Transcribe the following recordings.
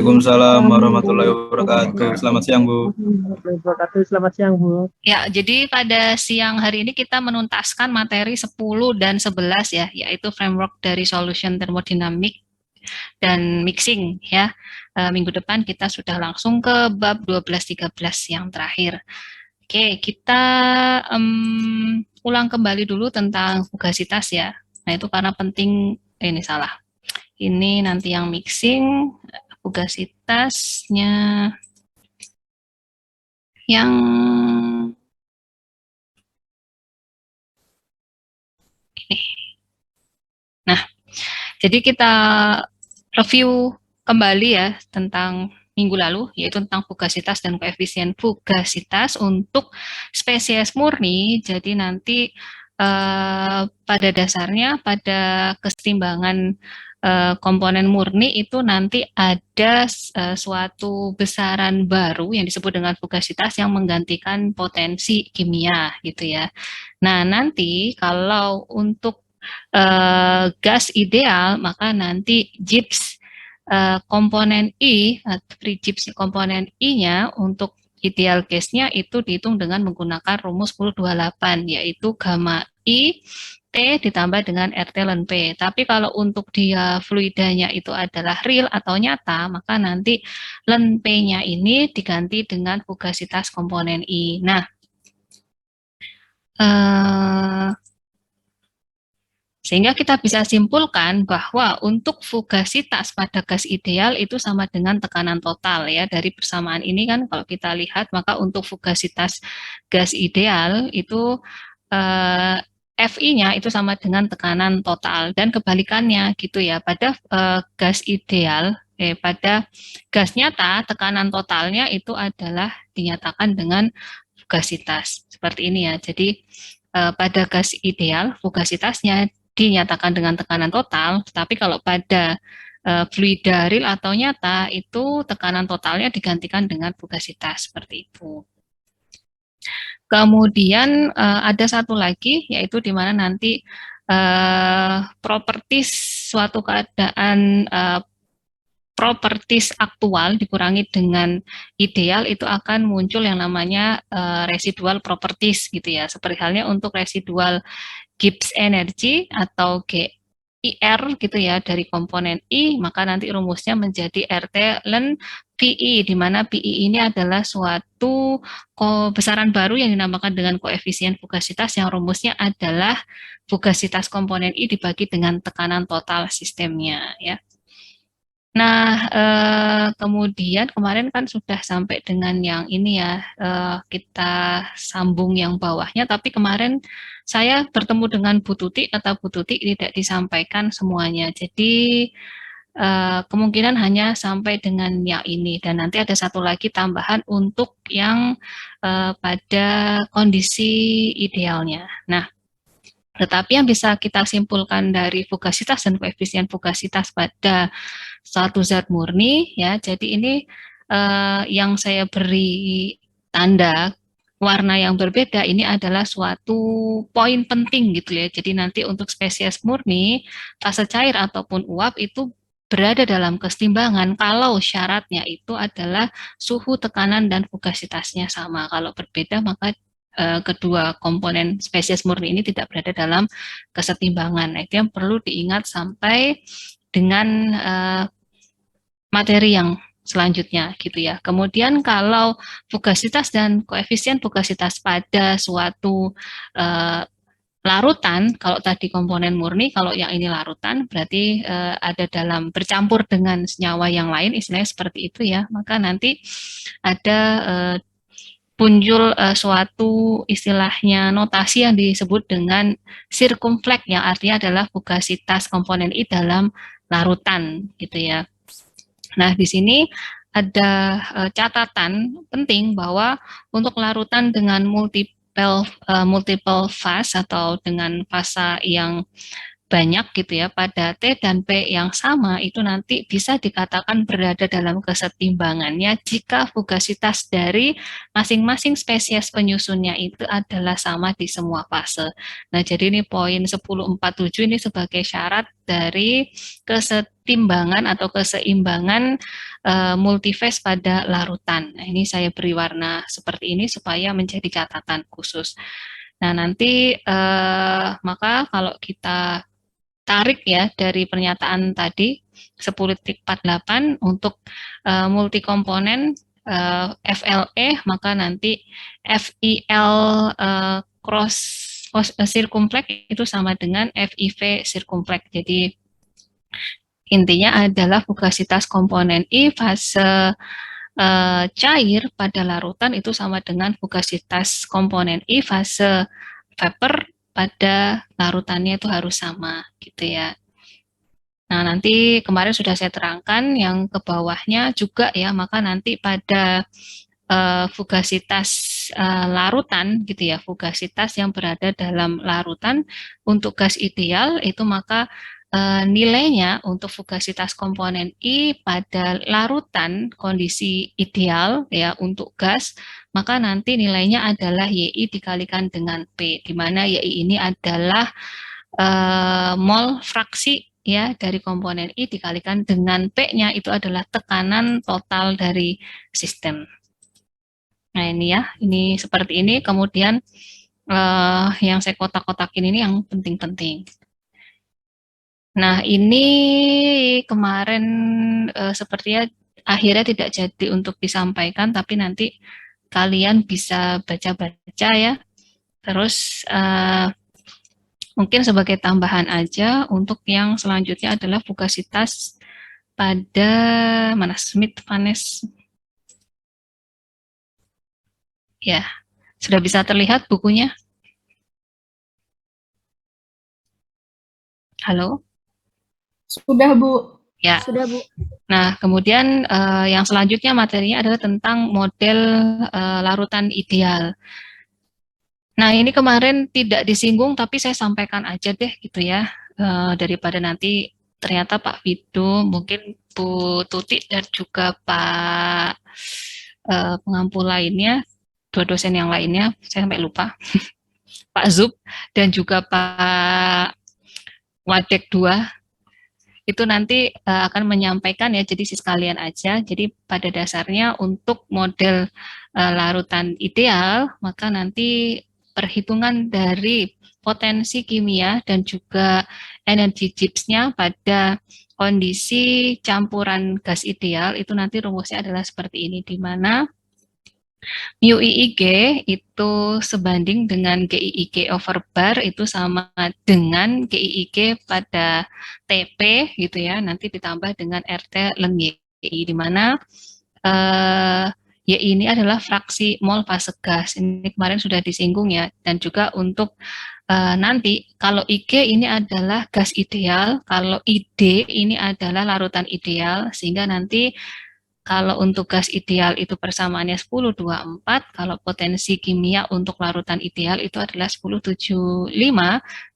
Waalaikumsalam warahmatullahi wabarakatuh. Selamat siang, Bu. Selamat siang, Bu. Ya, jadi pada siang hari ini kita menuntaskan materi 10 dan 11 ya, yaitu framework dari solution thermodynamic dan mixing ya. Minggu depan kita sudah langsung ke bab 12-13 yang terakhir. Oke, kita ulang kembali dulu tentang fugasitas ya. Nah, itu karena penting, ini salah. Ini nanti yang mixing, fugasitasnya yang ini. Nah, jadi kita review kembali ya tentang minggu lalu, yaitu tentang fugasitas dan koefisien fugasitas untuk spesies murni. Jadi nanti pada dasarnya pada kesetimbangan komponen murni itu nanti ada suatu besaran baru yang disebut dengan fugasitas yang menggantikan potensi kimia gitu ya. Nah, nanti kalau untuk gas ideal, maka nanti Gibbs komponen I, free Gibbs komponen I-nya untuk ideal gasnya itu dihitung dengan menggunakan rumus 1028, yaitu gamma I T ditambah dengan RT ln P. Tapi kalau untuk dia fluidanya itu adalah real atau nyata, maka nanti ln P-nya ini diganti dengan fugasitas komponen I. Nah, sehingga kita bisa simpulkan bahwa untuk fugasitas pada gas ideal itu sama dengan tekanan total ya. Dari persamaan ini kan kalau kita lihat maka untuk fugasitas gas ideal itu FI-nya itu sama dengan tekanan total dan kebalikannya gitu ya. Pada gas ideal pada gas nyata tekanan totalnya itu adalah dinyatakan dengan fugasitas. Seperti ini ya. Jadi pada gas ideal fugasitasnya dinyatakan dengan tekanan total, tetapi kalau pada fluida real atau nyata itu tekanan totalnya digantikan dengan fugasitas seperti itu. Kemudian ada satu lagi yaitu di mana nanti properties suatu keadaan properties aktual dikurangi dengan ideal itu akan muncul yang namanya residual properties gitu ya. Seperti halnya untuk residual Gibbs energy atau GIR gitu ya dari komponen I, maka nanti rumusnya menjadi RT ln PI, di mana PI ini adalah suatu besaran baru yang dinamakan dengan koefisien fugasitas yang rumusnya adalah fugasitas komponen I dibagi dengan tekanan total sistemnya ya. Nah, kemudian kemarin kan sudah sampai dengan yang ini ya, kita sambung yang bawahnya, tapi kemarin saya bertemu dengan Bu Tuti, kata Bu Tuti tidak disampaikan semuanya. Jadi, kemungkinan hanya sampai dengan yang ini, dan nanti ada satu lagi tambahan untuk yang pada kondisi idealnya. Nah, tetapi yang bisa kita simpulkan dari fugasitas dan koefisien fugasitas pada suatu zat murni, ya. Jadi ini yang saya beri tanda warna yang berbeda ini adalah suatu poin penting gitu ya. Jadi nanti untuk spesies murni, fase cair ataupun uap itu berada dalam kesetimbangan kalau syaratnya itu adalah suhu, tekanan, dan fugasitasnya sama. Kalau berbeda maka kedua komponen spesies murni ini tidak berada dalam kesetimbangan. Nah, itu yang perlu diingat sampai dengan materi yang selanjutnya gitu ya. Kemudian kalau fugasitas dan koefisien fugasitas pada suatu larutan, kalau tadi komponen murni, kalau yang ini larutan berarti ada dalam bercampur dengan senyawa yang lain, istilahnya seperti itu ya. Maka nanti ada muncul suatu istilahnya notasi yang disebut dengan circumflex yang artinya adalah fugasitas komponen I dalam larutan gitu ya. Nah, di sini ada catatan penting bahwa untuk larutan dengan multiple fase atau dengan fase yang banyak gitu ya pada T dan P yang sama, itu nanti bisa dikatakan berada dalam kesetimbangannya jika fugasitas dari masing-masing spesies penyusunnya itu adalah sama di semua fase. Nah, jadi ini poin 10.47 ini sebagai syarat dari kesetimbangan atau keseimbangan multifase pada larutan. Nah, ini saya beri warna seperti ini supaya menjadi catatan khusus. Nah, nanti maka kalau kita tarik ya dari pernyataan tadi 10.48 untuk multi komponen FLE, maka nanti FIL cross circumflex itu sama dengan FIV circumflex. Jadi intinya adalah fugasitas komponen I fase cair pada larutan itu sama dengan fugasitas komponen I fase vapor pada larutannya itu harus sama gitu ya. Nah, nanti kemarin sudah saya terangkan yang ke bawahnya juga ya, maka nanti pada fugasitas larutan gitu ya, fugasitas yang berada dalam larutan untuk gas ideal itu maka nilainya untuk fugasitas komponen I pada larutan kondisi ideal ya untuk gas, maka nanti nilainya adalah YI dikalikan dengan P, di mana YI ini adalah mol fraksi ya dari komponen I dikalikan dengan P-nya itu adalah tekanan total dari sistem. Nah ini ya, ini seperti ini, kemudian yang saya kotak-kotakin ini yang penting-penting. Nah, ini kemarin sepertinya akhirnya tidak jadi untuk disampaikan, tapi nanti kalian bisa baca-baca ya. Terus mungkin sebagai tambahan aja untuk yang selanjutnya adalah fugasitas pada mana Smith-Vaness. Ya, sudah bisa terlihat bukunya? Halo? Sudah, Bu. Ya. Sudah, Bu. Nah, kemudian yang selanjutnya materinya adalah tentang model larutan ideal. Nah, ini kemarin tidak disinggung, tapi saya sampaikan aja deh gitu ya, daripada nanti ternyata Pak Vido, mungkin Bu Tuti dan juga Pak pengampu lainnya, dua dosen yang lainnya, saya sampai lupa, Pak Zub dan juga Pak Wadek 2, itu nanti akan menyampaikan ya, jadi sekalian aja. Jadi pada dasarnya untuk model larutan ideal, maka nanti perhitungan dari potensi kimia dan juga energi Gibbs-nya pada kondisi campuran gas ideal itu nanti rumusnya adalah seperti ini, di mana mu IIG itu sebanding dengan GIIG over bar itu sama dengan GIIG pada TP gitu ya, nanti ditambah dengan RT ln YI, di mana YI ini adalah fraksi mol fase gas. Ini kemarin sudah disinggung ya, dan juga untuk nanti kalau IG ini adalah gas ideal, kalau ID ini adalah larutan ideal, sehingga nanti kalau untuk gas ideal itu persamaannya 10,24, kalau potensi kimia untuk larutan ideal itu adalah 10,75,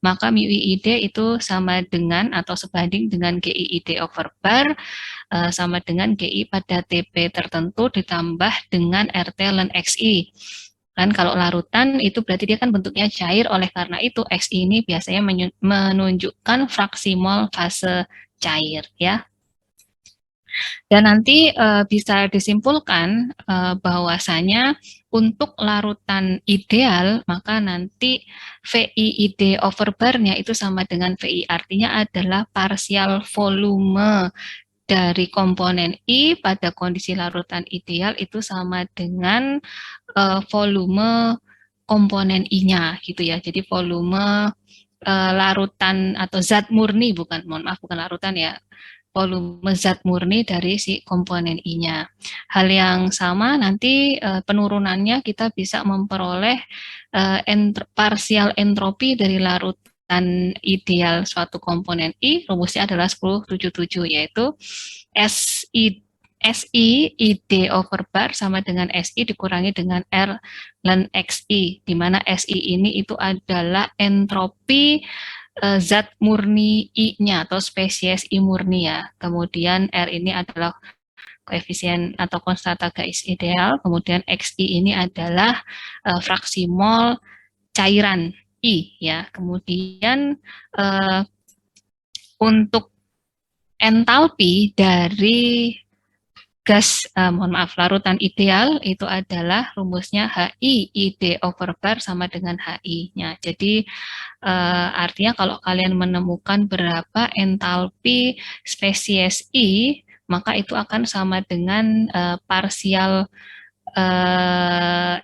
maka MUID itu sama dengan atau sebanding dengan GIID over bar, sama dengan GI pada TP tertentu ditambah dengan RT ln XI. Kan kalau larutan itu berarti dia kan bentuknya cair, oleh karena itu XI ini biasanya menunjukkan fraksi mol fase cair ya. Dan nanti bisa disimpulkan bahwasanya untuk larutan ideal, maka nanti VIID over bar-nya itu sama dengan VI, artinya adalah parsial volume dari komponen I pada kondisi larutan ideal itu sama dengan volume komponen I-nya gitu ya. Jadi volume larutan atau zat murni, mohon maaf bukan larutan ya, volume zat murni dari si komponen I-nya. Hal yang sama nanti penurunannya kita bisa memperoleh parsial entropi dari larutan ideal suatu komponen I, rumusnya adalah 10,77, yaitu SI ID over bar sama dengan SI dikurangi dengan R ln XI, di mana SI ini itu adalah entropi zat murni I-nya atau spesies I murni ya. Kemudian R ini adalah koefisien atau konstanta garis ideal. Kemudian XI ini adalah fraksi mol cairan I ya. Kemudian untuk entalpi dari gas, larutan ideal itu adalah rumusnya HI ID over bar sama dengan HI-nya. Jadi artinya kalau kalian menemukan berapa entalpi spesies I, maka itu akan sama dengan parsial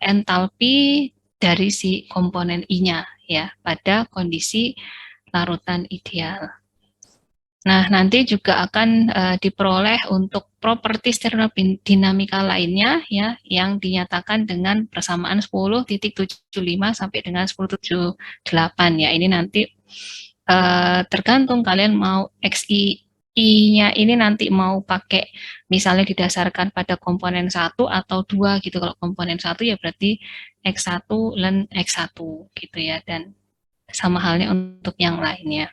entalpi dari si komponen I-nya ya pada kondisi larutan ideal. Nah, nanti juga akan diperoleh untuk propertis termodinamika lainnya ya yang dinyatakan dengan persamaan 10.75 sampai dengan 10.78 ya. Ini nanti tergantung kalian mau XI-nya ini nanti mau pakai misalnya didasarkan pada komponen 1 atau 2 gitu. Kalau komponen 1 ya berarti X1 ln X1 gitu ya, dan sama halnya untuk yang lainnya.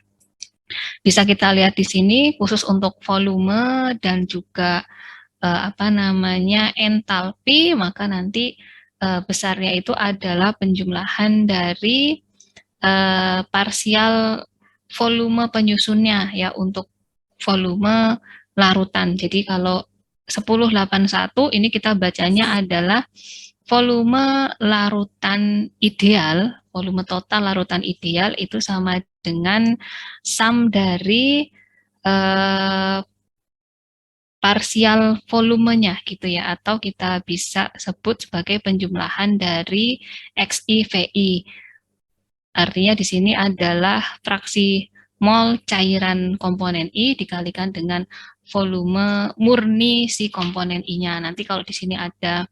Bisa kita lihat di sini khusus untuk volume dan juga entalpi, maka nanti besarnya itu adalah penjumlahan dari parsial volume penyusunnya ya untuk volume larutan. Jadi kalau 1081 ini kita bacanya adalah volume larutan ideal, volume total larutan ideal itu sama dengan sum dari parsial volumenya gitu ya, atau kita bisa sebut sebagai penjumlahan dari XI VI. Artinya di sini adalah fraksi mol cairan komponen I dikalikan dengan volume murni si komponen I-nya. Nanti kalau di sini ada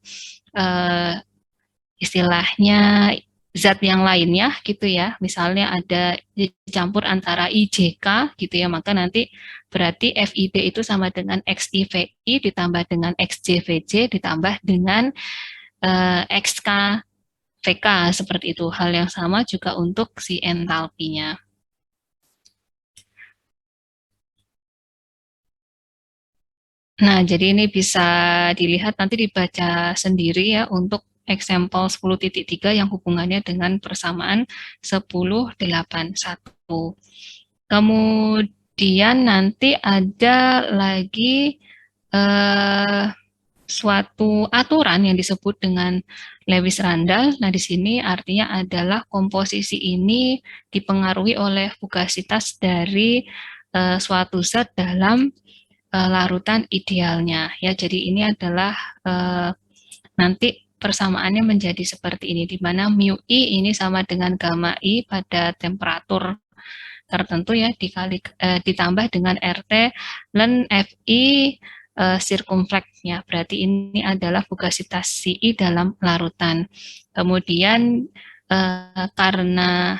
istilahnya zat yang lainnya gitu ya, misalnya ada dicampur antara IJK gitu ya, maka nanti berarti FIB itu sama dengan XIVI ditambah dengan XJVJ ditambah dengan XKVK seperti itu. Hal yang sama juga untuk si entalpinya. Nah, jadi ini bisa dilihat nanti dibaca sendiri ya untuk example 10.3 yang hubungannya dengan persamaan 1081. Kemudian nanti ada lagi suatu aturan yang disebut dengan Lewis-Randall. Nah, di sini artinya adalah komposisi ini dipengaruhi oleh fugasitas dari suatu zat dalam larutan idealnya ya. Jadi ini adalah nanti persamaannya menjadi seperti ini, di mana mu I ini sama dengan gamma I pada temperatur tertentu ya, ditambah dengan RT ln FI sirkumfleksnya. Berarti ini adalah fugasitas si I dalam larutan. Kemudian karena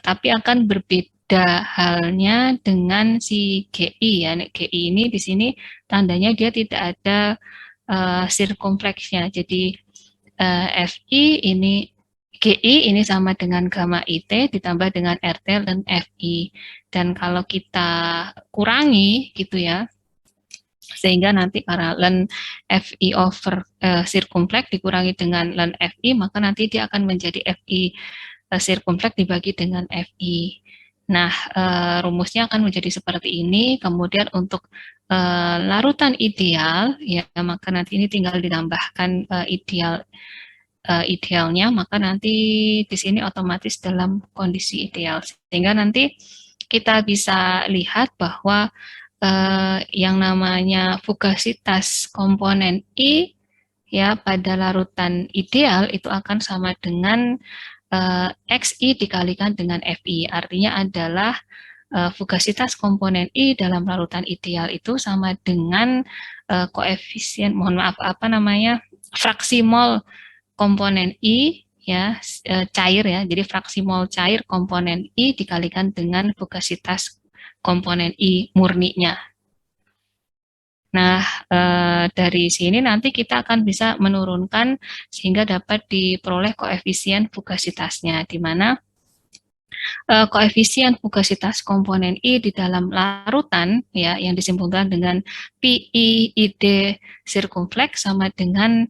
tapi akan berbeda halnya dengan si GI ya. GI ini di sini tandanya dia tidak ada sirkumfleksnya. Jadi FI ini GI ini sama dengan gamma IT ditambah dengan RT dan FI. Dan kalau kita kurangi gitu ya, sehingga nanti karena ln FI over sirkumfleks dikurangi dengan ln FI, maka nanti dia akan menjadi FI sirkumfleks dibagi dengan FI. Nah, rumusnya akan menjadi seperti ini. Kemudian untuk larutan ideal, ya maka nanti ini tinggal ditambahkan idealnya, maka nanti di sini otomatis dalam kondisi ideal. Sehingga nanti kita bisa lihat bahwa yang namanya fugasitas komponen I ya pada larutan ideal itu akan sama dengan XI dikalikan dengan FI. Artinya adalah fugasitas komponen I dalam larutan ideal itu sama dengan koefisien, fraksi mol komponen I ya cair ya. Jadi fraksi mol cair komponen I dikalikan dengan fugasitas komponen I murninya. Nah, dari sini nanti kita akan bisa menurunkan sehingga dapat diperoleh koefisien fugasitasnya, di mana koefisien fugasitas komponen I di dalam larutan ya yang disimpulkan dengan PI ID sirkumfleks sama dengan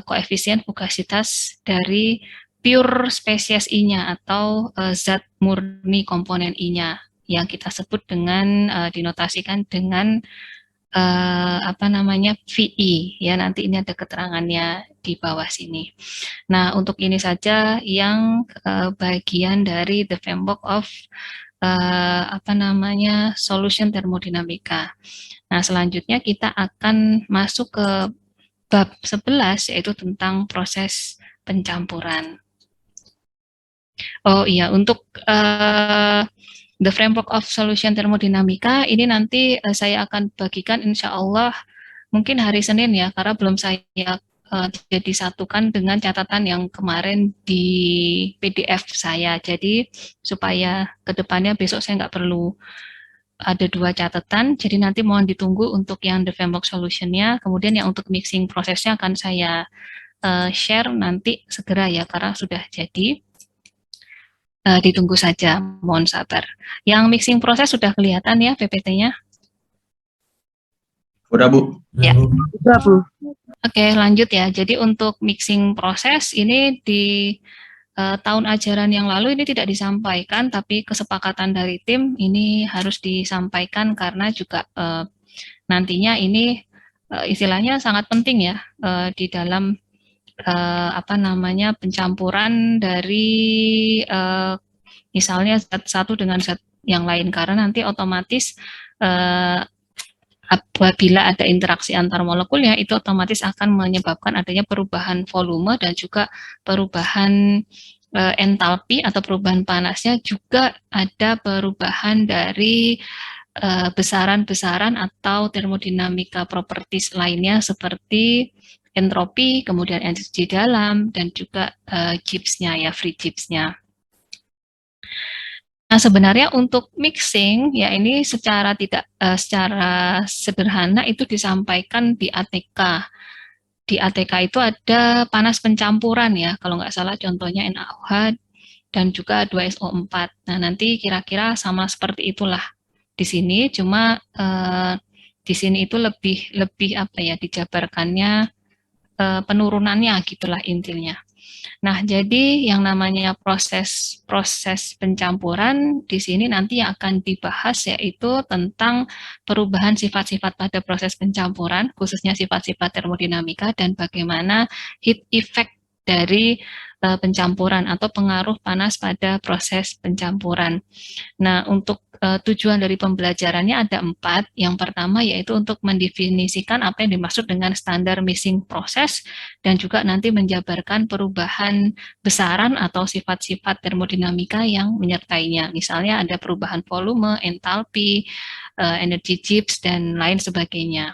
koefisien fugasitas dari pure spesies I-nya atau zat murni komponen I-nya yang kita sebut dengan dinotasikan dengan VI ya, nanti ini ada keterangannya di bawah sini. Nah, untuk ini saja yang bagian dari the framework of solution termodinamika. Nah, selanjutnya kita akan masuk ke bab 11 yaitu tentang proses pencampuran. Oh iya, untuk the framework of solution termodinamika ini nanti saya akan bagikan insya Allah mungkin hari Senin ya, karena belum saya jadi satukan dengan catatan yang kemarin di PDF saya. Jadi supaya kedepannya besok saya nggak perlu ada 2 catatan, jadi nanti mohon ditunggu untuk yang the framework solution-nya, kemudian yang untuk mixing prosesnya akan saya share nanti segera ya, karena sudah jadi. Ditunggu saja, mohon sabar. Yang mixing proses sudah kelihatan ya PPT-nya? Udah, Bu. Ya. Udah, Bu. Oke, lanjut ya. Jadi untuk mixing proses ini di tahun ajaran yang lalu ini tidak disampaikan, tapi kesepakatan dari tim ini harus disampaikan karena juga nantinya ini istilahnya sangat penting ya di dalam pencampuran dari misalnya zat satu dengan zat yang lain, karena nanti otomatis apabila ada interaksi antar molekulnya itu otomatis akan menyebabkan adanya perubahan volume dan juga perubahan entalpi atau perubahan panasnya, juga ada perubahan dari besaran-besaran atau termodinamika properties lainnya seperti entropi, kemudian energi dalam, dan juga Gibbs-nya ya, free Gibbs-nya. Nah, sebenarnya untuk mixing ya ini secara sederhana itu disampaikan di ATK. Di ATK itu ada panas pencampuran ya, kalau nggak salah contohnya NaOH dan juga 2SO4. Nah, nanti kira-kira sama seperti itulah di sini, cuma di sini itu lebih dijabarkannya penurunannya gitulah intinya. Nah, jadi yang namanya proses pencampuran di sini nanti yang akan dibahas yaitu tentang perubahan sifat-sifat pada proses pencampuran, khususnya sifat-sifat termodinamika dan bagaimana heat effect dari pencampuran atau pengaruh panas pada proses pencampuran. Nah, untuk tujuan dari pembelajarannya ada 4. Yang pertama yaitu untuk mendefinisikan apa yang dimaksud dengan standar mixing proses dan juga nanti menjabarkan perubahan besaran atau sifat-sifat termodinamika yang menyertainya. Misalnya ada perubahan volume, entalpi, energi Gibbs, dan lain sebagainya.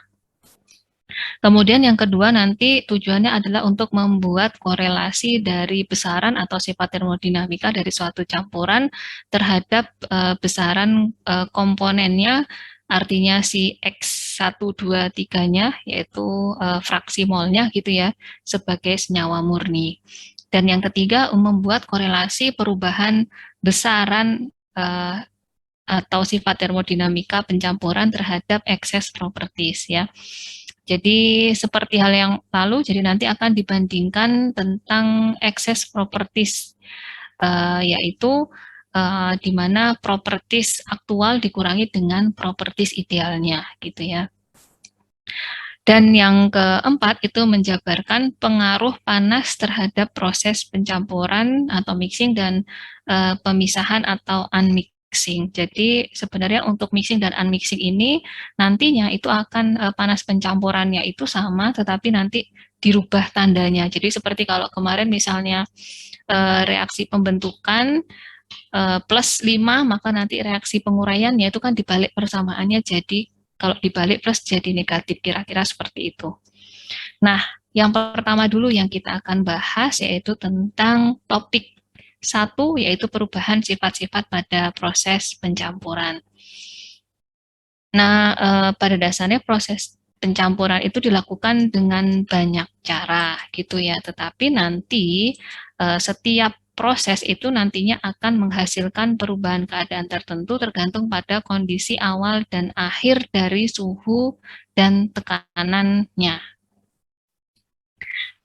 Kemudian yang kedua nanti tujuannya adalah untuk membuat korelasi dari besaran atau sifat termodinamika dari suatu campuran terhadap besaran komponennya, artinya si X1, 2, 3-nya, yaitu fraksi molnya gitu ya, sebagai senyawa murni. Dan yang ketiga, membuat korelasi perubahan besaran atau sifat termodinamika pencampuran terhadap excess properties ya. Jadi seperti hal yang lalu, jadi nanti akan dibandingkan tentang excess properties, yaitu di mana properties aktual dikurangi dengan properties idealnya, gitu ya. Dan yang keempat itu menjabarkan pengaruh panas terhadap proses pencampuran atau mixing dan pemisahan atau unmixing. Jadi sebenarnya untuk mixing dan unmixing ini nantinya itu akan panas pencampurannya itu sama, tetapi nanti dirubah tandanya. Jadi seperti kalau kemarin misalnya reaksi pembentukan plus 5, maka nanti reaksi penguraiannya itu kan dibalik persamaannya, jadi kalau dibalik plus jadi negatif, kira-kira seperti itu. Nah, yang pertama dulu yang kita akan bahas yaitu tentang topik 1, yaitu perubahan sifat-sifat pada proses pencampuran. Nah, pada dasarnya proses pencampuran itu dilakukan dengan banyak cara gitu ya, tetapi nanti setiap proses itu nantinya akan menghasilkan perubahan keadaan tertentu tergantung pada kondisi awal dan akhir dari suhu dan tekanannya.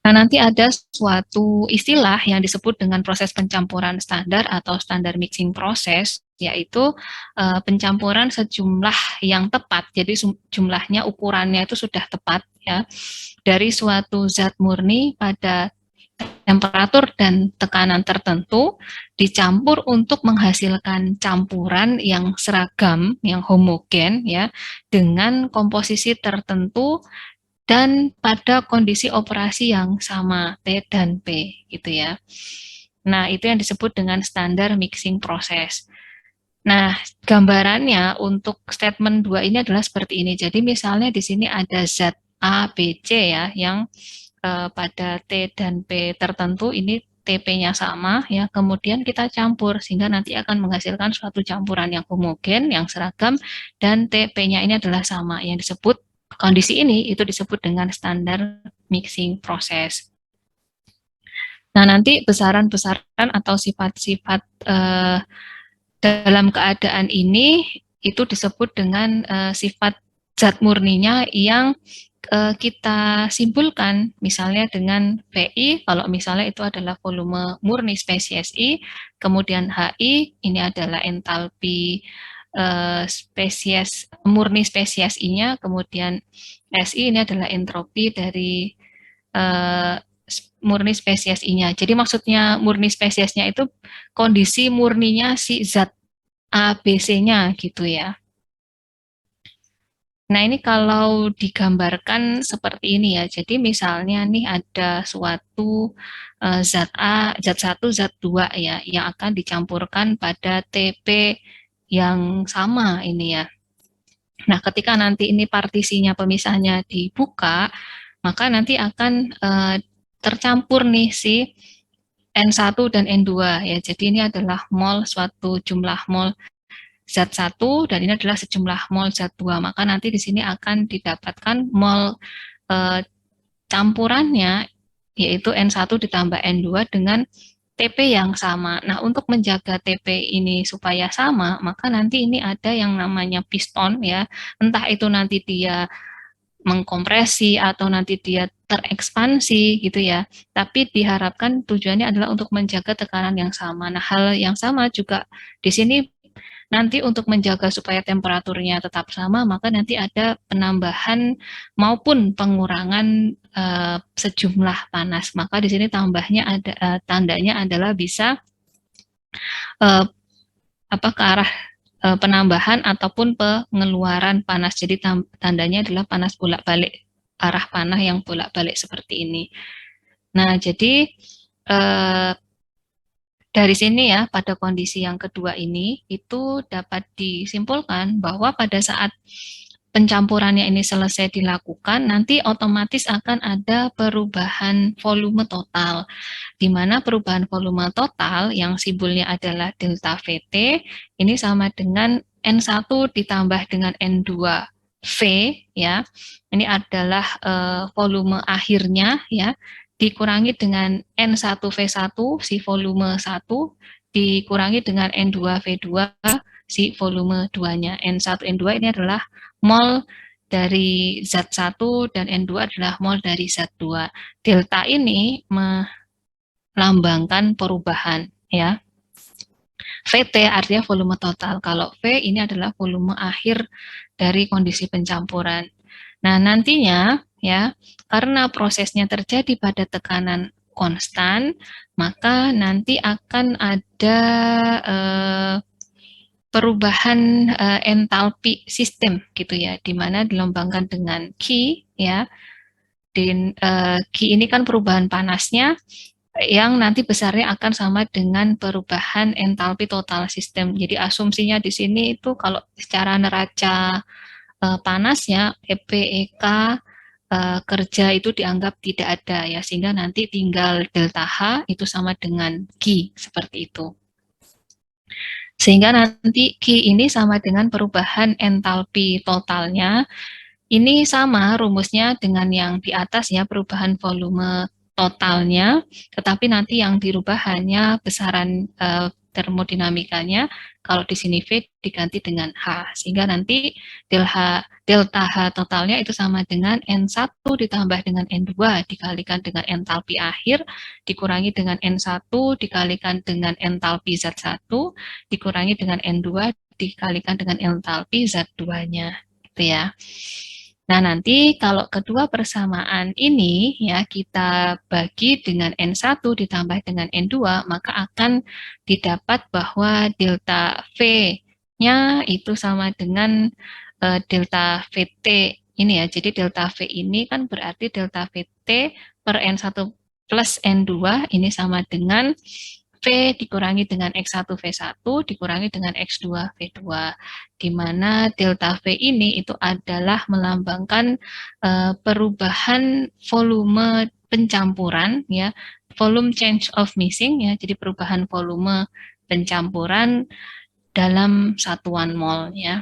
Nah, nanti ada suatu istilah yang disebut dengan proses pencampuran standar atau standar mixing process, yaitu pencampuran sejumlah yang tepat. Jadi jumlahnya, ukurannya itu sudah tepat ya, dari suatu zat murni pada temperatur dan tekanan tertentu dicampur untuk menghasilkan campuran yang seragam, yang homogen ya, dengan komposisi tertentu dan pada kondisi operasi yang sama, T dan P, gitu ya. Nah, itu yang disebut dengan standar mixing process. Nah, gambarannya untuk statement 2 ini adalah seperti ini. Jadi, misalnya di sini ada zat A, B, C ya, yang pada T dan P tertentu ini TP-nya sama, ya, kemudian kita campur, sehingga nanti akan menghasilkan suatu campuran yang homogen, yang seragam, dan TP-nya ini adalah sama, yang disebut kondisi ini itu disebut dengan standar mixing process. Nah, nanti besaran-besaran atau sifat-sifat dalam keadaan ini itu disebut dengan sifat zat murninya yang kita simpulkan, misalnya dengan VI, kalau misalnya itu adalah volume murni spesies I, kemudian HI, ini adalah entalpi spesies murni spesies I-nya, kemudian SI ini adalah entropi dari murni spesies I-nya. Jadi maksudnya murni spesiesnya itu kondisi murninya si zat A, B, C-nya gitu ya. Nah, ini kalau digambarkan seperti ini ya. Jadi misalnya nih ada suatu zat A, zat 1, zat 2 ya, yang akan dicampurkan pada TP yang sama ini ya. Nah, ketika nanti ini partisinya, pemisahnya dibuka, maka nanti akan tercampur nih si N1 dan N2 ya. Jadi ini adalah mol, suatu jumlah mol zat 1 dan ini adalah sejumlah mol zat 2. Maka nanti di sini akan didapatkan mol campurannya yaitu N1 ditambah N2 dengan TP yang sama. Nah, untuk menjaga TP ini supaya sama, maka nanti ini ada yang namanya piston ya. Entah itu nanti dia mengkompresi atau nanti dia terekspansi gitu ya. Tapi diharapkan tujuannya adalah untuk menjaga tekanan yang sama. Nah, hal yang sama juga di sini nanti untuk menjaga supaya temperaturnya tetap sama, maka nanti ada penambahan maupun pengurangan sejumlah panas. Maka di sini tambahnya ada tandanya adalah bisa ke arah penambahan ataupun pengeluaran panas. Jadi tandanya adalah panas bolak-balik, arah panah yang bolak-balik seperti ini. Nah, jadi dari sini ya, pada kondisi yang kedua ini, itu dapat disimpulkan bahwa pada saat pencampurannya ini selesai dilakukan, nanti otomatis akan ada perubahan volume total, di mana perubahan volume total yang simbolnya adalah delta VT, ini sama dengan N1 ditambah dengan N2V, ya, ini adalah volume akhirnya, ya, dikurangi dengan N1V1, si volume 1, dikurangi dengan N2V2, si volume 2-nya. N1, N2 ini adalah mol dari zat 1 dan N2 adalah mol dari zat 2. Delta ini melambangkan perubahan, ya. VT artinya volume total. Kalau V ini adalah volume akhir dari kondisi pencampuran. Nah, nantinya ya, karena prosesnya terjadi pada tekanan konstan, maka nanti akan ada perubahan entalpi sistem gitu ya, di mana dilambangkan dengan Q ya. Q ini kan perubahan panasnya yang nanti besarnya akan sama dengan perubahan entalpi total sistem. Jadi asumsinya di sini itu kalau secara neraca panasnya EP, EK, kerja itu dianggap tidak ada ya, sehingga nanti tinggal delta H itu sama dengan Q seperti itu. Sehingga nanti Q ini sama dengan perubahan entalpi totalnya. Ini sama rumusnya dengan yang di atas ya, perubahan volume totalnya, tetapi nanti yang dirubah hanya besaran termodinamikanya. Kalau di sini V diganti dengan H, sehingga nanti delta H totalnya itu sama dengan N1 ditambah dengan N2 dikalikan dengan entalpi akhir, dikurangi dengan N1 dikalikan dengan entalpi Z1, dikurangi dengan N2 dikalikan dengan entalpi Z2-nya, gitu ya. Nah, nanti kalau kedua persamaan ini ya kita bagi dengan N1 ditambah dengan N2, maka akan didapat bahwa delta V-nya itu sama dengan delta VT ini ya. Jadi delta V ini kan berarti delta VT per N1 plus N2 ini sama dengan V dikurangi dengan X1 V1 dikurangi dengan X2 V2, di mana delta V ini itu adalah melambangkan perubahan volume pencampuran ya, volume change of mixing ya, jadi perubahan volume pencampuran dalam satuan mol ya,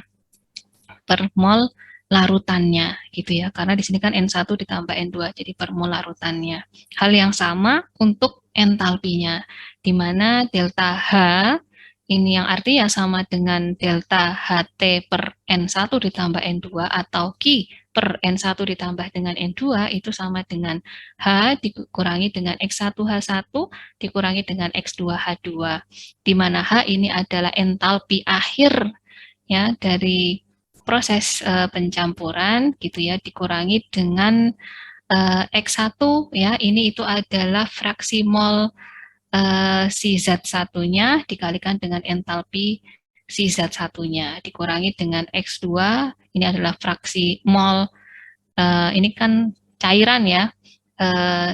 per mol larutannya gitu ya, karena di sini kan N1 ditambah N2 jadi per mol larutannya. Hal yang sama untuk entalpinya, di mana delta H ini yang artinya sama dengan delta HT per N1 ditambah N2 atau Q per N1 ditambah dengan N2 itu sama dengan H dikurangi dengan X1H1 dikurangi dengan X2H2, di mana H ini adalah entalpi akhir ya dari proses pencampuran gitu ya, dikurangi dengan X1 ya, ini itu adalah fraksi mol si Z1-nya dikalikan dengan entalpi si Z1-nya, dikurangi dengan X2, ini adalah fraksi mol, ini kan cairan ya,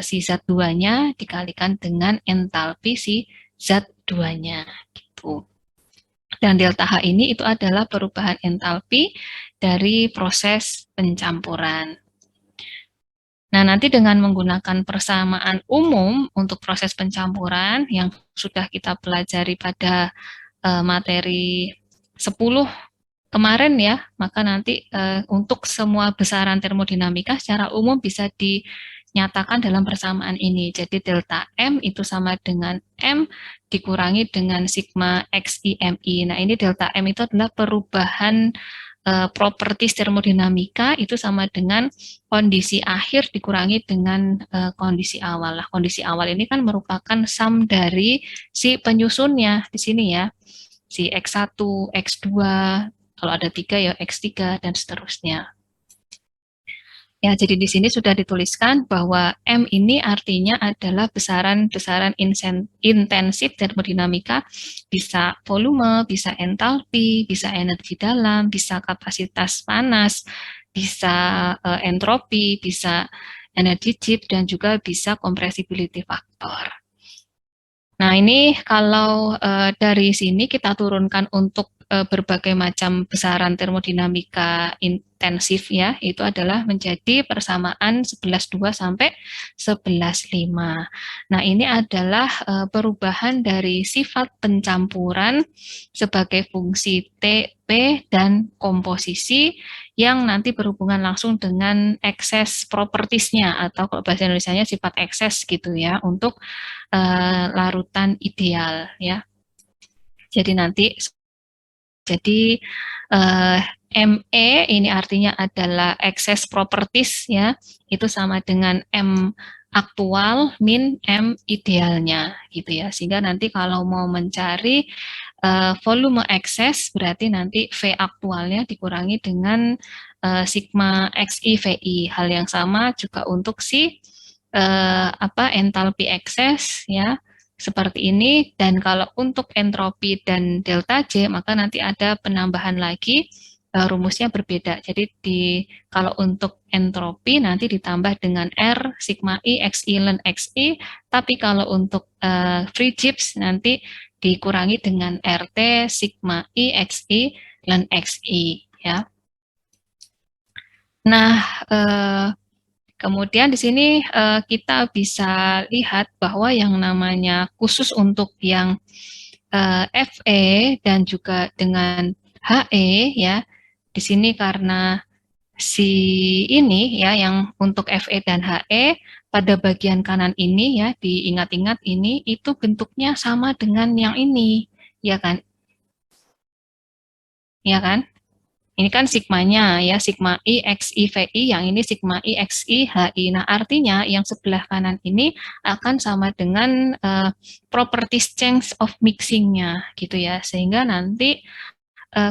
si Z2-nya dikalikan dengan entalpi si Z2-nya gitu. Dan delta H ini itu adalah perubahan entalpi dari proses pencampuran. Nah, nanti dengan menggunakan persamaan umum untuk proses pencampuran yang sudah kita pelajari pada materi 10 kemarin ya, maka nanti untuk semua besaran termodinamika secara umum bisa dinyatakan dalam persamaan ini. Jadi delta M itu sama dengan M dikurangi dengan sigma XIMI. Nah, ini delta M itu adalah perubahan properties termodinamika itu sama dengan kondisi akhir dikurangi dengan kondisi awal. Nah, kondisi awal ini kan merupakan sum dari si penyusunnya di sini ya. Si X1, X2, kalau ada 3 ya X3 dan seterusnya. Ya, jadi di sini sudah dituliskan bahwa M ini artinya adalah besaran-besaran intensif termodinamika, bisa volume, bisa entalpi, bisa energi dalam, bisa kapasitas panas, bisa entropi, bisa energi chip, dan juga bisa compressibility factor. Nah, ini kalau dari sini kita turunkan untuk berbagai macam besaran termodinamika intensif ya, itu adalah menjadi persamaan 11,2 sampai 11,5. Nah, ini adalah perubahan dari sifat pencampuran sebagai fungsi TP dan komposisi yang nanti berhubungan langsung dengan excess properties-nya, atau kalau bahasa Indonesianya sifat excess gitu ya, untuk larutan ideal ya. Jadi nanti ME ini artinya adalah excess properties ya, itu sama dengan M aktual min M idealnya gitu ya. Sehingga nanti kalau mau mencari volume excess berarti nanti V aktualnya dikurangi dengan sigma XI VI. Hal yang sama juga untuk si entalpi excess ya, seperti ini. Dan kalau untuk entropi dan delta J maka nanti ada penambahan lagi, rumusnya berbeda. Jadi kalau untuk entropi nanti ditambah dengan R sigma I XI ln XI, tapi kalau untuk free chips nanti dikurangi dengan RT sigma I XI ln XI ya. Nah, kemudian di sini kita bisa lihat bahwa yang namanya khusus untuk yang FE dan juga dengan HE ya, di sini karena si ini ya yang untuk Fe dan He pada bagian kanan ini ya, diingat-ingat ini itu bentuknya sama dengan yang ini, ya kan? Ya kan? Ini kan sigmanya ya, sigma I XI VI, yang ini sigma I XI HI. Nah, artinya yang sebelah kanan ini akan sama dengan properties change of mixing-nya gitu ya. Sehingga nanti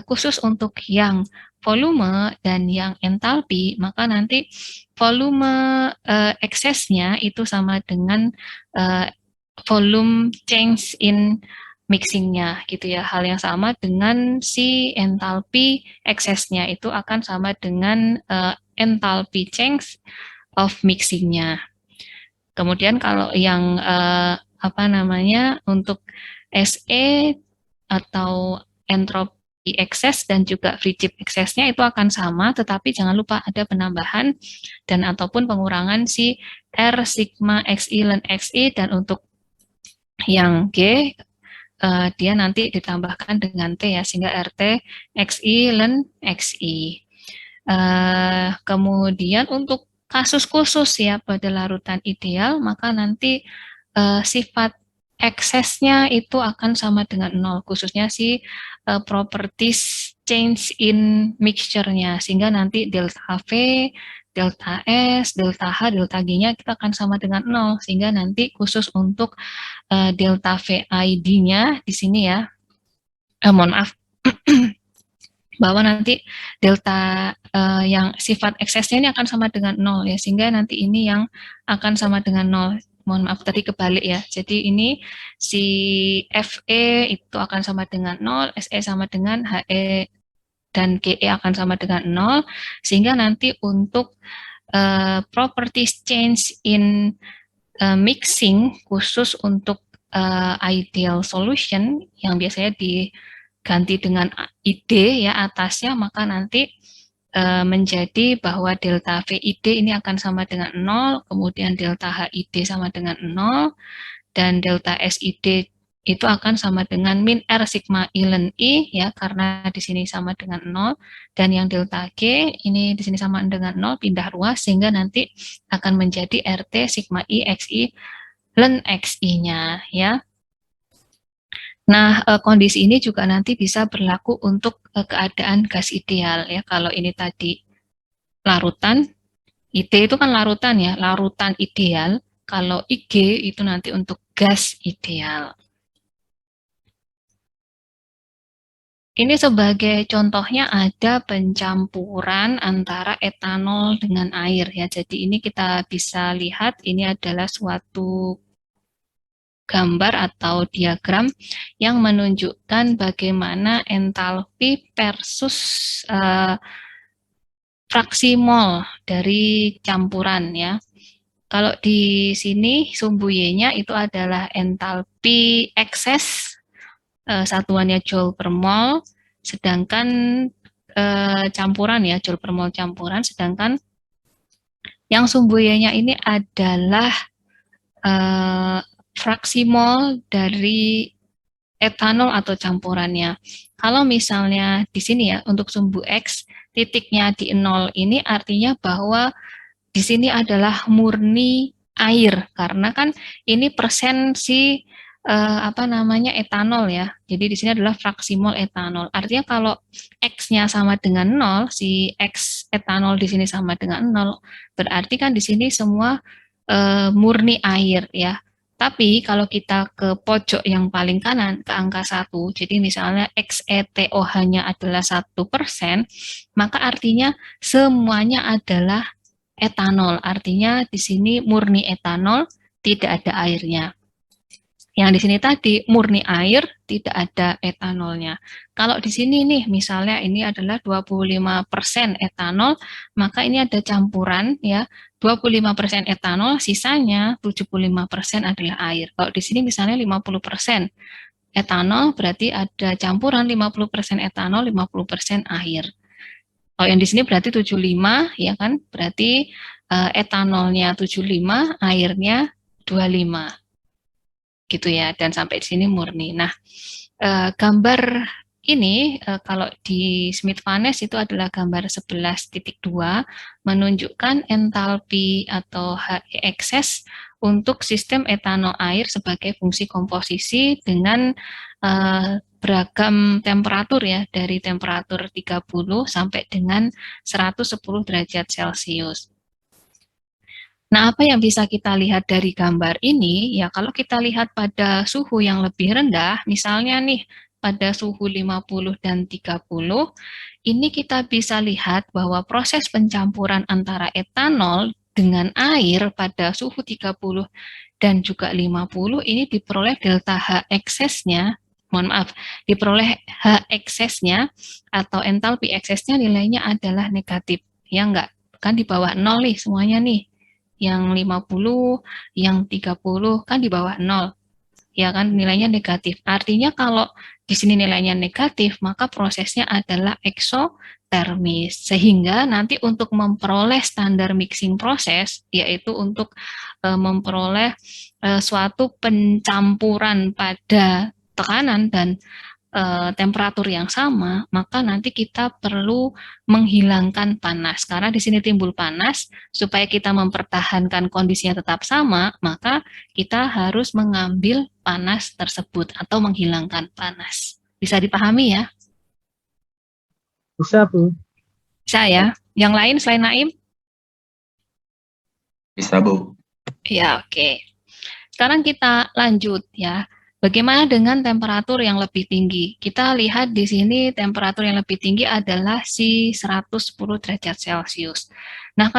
khusus untuk yang volume dan yang entalpi, maka nanti volume eksesnya itu sama dengan volume change in mixingnya gitu ya. Hal yang sama dengan si entalpi eksesnya itu akan sama dengan entalpi change of mixingnya. Kemudian kalau yang apa namanya untuk SE atau entropi excess dan juga free chip excess-nya itu akan sama, tetapi jangan lupa ada penambahan dan ataupun pengurangan si R sigma XI ln XI, dan untuk yang G dia nanti ditambahkan dengan T ya, sehingga RT XI ln XI. Kemudian untuk kasus khusus ya pada larutan ideal, maka nanti sifat eksesnya itu akan sama dengan 0, khususnya si properties change in mixture-nya, sehingga nanti delta V, delta S, delta H, delta G-nya kita akan sama dengan 0, sehingga nanti khusus untuk delta VID-nya di sini ya, mohon maaf, bahwa nanti delta yang sifat eksesnya ini akan sama dengan 0 ya, sehingga nanti ini yang akan sama dengan 0. Mohon maaf tadi kebalik ya. Jadi ini si FE itu akan sama dengan 0, SE sama dengan HE, dan GE akan sama dengan 0, sehingga nanti untuk properties change in mixing khusus untuk ideal solution yang biasanya diganti dengan ID ya atasnya, maka nanti menjadi bahwa delta VID ini akan sama dengan 0, kemudian delta HID sama dengan 0, dan delta SID itu akan sama dengan min R sigma I ln I ya, karena di sini sama dengan 0, dan yang delta G ini di sini sama dengan 0, pindah ruas sehingga nanti akan menjadi RT sigma I XI ln XI-nya ya. Nah, kondisi ini juga nanti bisa berlaku untuk keadaan gas ideal ya. Kalau ini tadi larutan, ID itu kan larutan ya, larutan ideal. Kalau IG itu nanti untuk gas ideal. Ini sebagai contohnya ada pencampuran antara etanol dengan air ya. Jadi ini kita bisa lihat ini adalah suatu gambar atau diagram yang menunjukkan bagaimana entalpi versus fraksi mol dari campuran ya. Kalau di sini sumbu Y-nya itu adalah entalpi ekses, satuannya joule per mol, sedangkan campuran ya, joule per mol campuran, sedangkan yang sumbu Y-nya ini adalah fraksi mol dari etanol atau campurannya. Kalau misalnya di sini ya, untuk sumbu X, titiknya di 0 ini artinya bahwa di sini adalah murni air, karena kan ini persen si etanol ya. Jadi di sini adalah fraksi mol etanol. Artinya kalau X-nya sama dengan 0, si X etanol di sini sama dengan 0, berarti kan di sini semua murni air ya. Tapi kalau kita ke pojok yang paling kanan, ke angka 1, jadi misalnya XETOH-nya adalah 1%, maka artinya semuanya adalah etanol. Artinya di sini murni etanol, tidak ada airnya. Yang di sini tadi murni air, tidak ada etanolnya. Kalau di sini nih, misalnya ini adalah 25% etanol, maka ini ada campuran ya, 25% etanol, sisanya 75% adalah air. Kalau di sini misalnya 50% etanol, berarti ada campuran 50% etanol, 50% air. Kalau yang di sini berarti 75, ya kan? Berarti etanolnya 75, airnya 25. Gitu ya, dan sampai di sini murni. Nah, gambar ini kalau di Smith-Vaness itu adalah gambar 11.2 menunjukkan entalpi atau HE excess untuk sistem etanol air sebagai fungsi komposisi dengan beragam temperatur ya, dari temperatur 30 sampai dengan 110 derajat Celcius. Nah, apa yang bisa kita lihat dari gambar ini? Ya, kalau kita lihat pada suhu yang lebih rendah, misalnya nih, pada suhu 50 dan 30, ini kita bisa lihat bahwa proses pencampuran antara etanol dengan air pada suhu 30 dan juga 50 ini diperoleh delta H eksesnya, diperoleh H eksesnya atau entalpi eksesnya nilainya adalah negatif. Ya enggak? Kan di bawah 0 nih semuanya nih. Yang 50, yang 30 kan di bawah 0. Ya kan nilainya negatif. Artinya kalau di sini nilainya negatif, maka prosesnya adalah eksotermis. Sehingga nanti untuk memperoleh standar mixing proses, yaitu untuk memperoleh suatu pencampuran pada tekanan dan temperatur yang sama, maka nanti kita perlu menghilangkan panas. Karena di sini timbul panas, supaya kita mempertahankan kondisinya tetap sama, maka kita harus mengambil panas tersebut atau menghilangkan panas. Bisa dipahami ya? Bisa, Bu. Bisa ya? Yang lain selain Naim? Bisa, Bu. Ya, oke. Sekarang kita lanjut ya. Bagaimana dengan temperatur yang lebih tinggi? Kita lihat di sini temperatur yang lebih tinggi adalah si 110 derajat Celcius. Nah,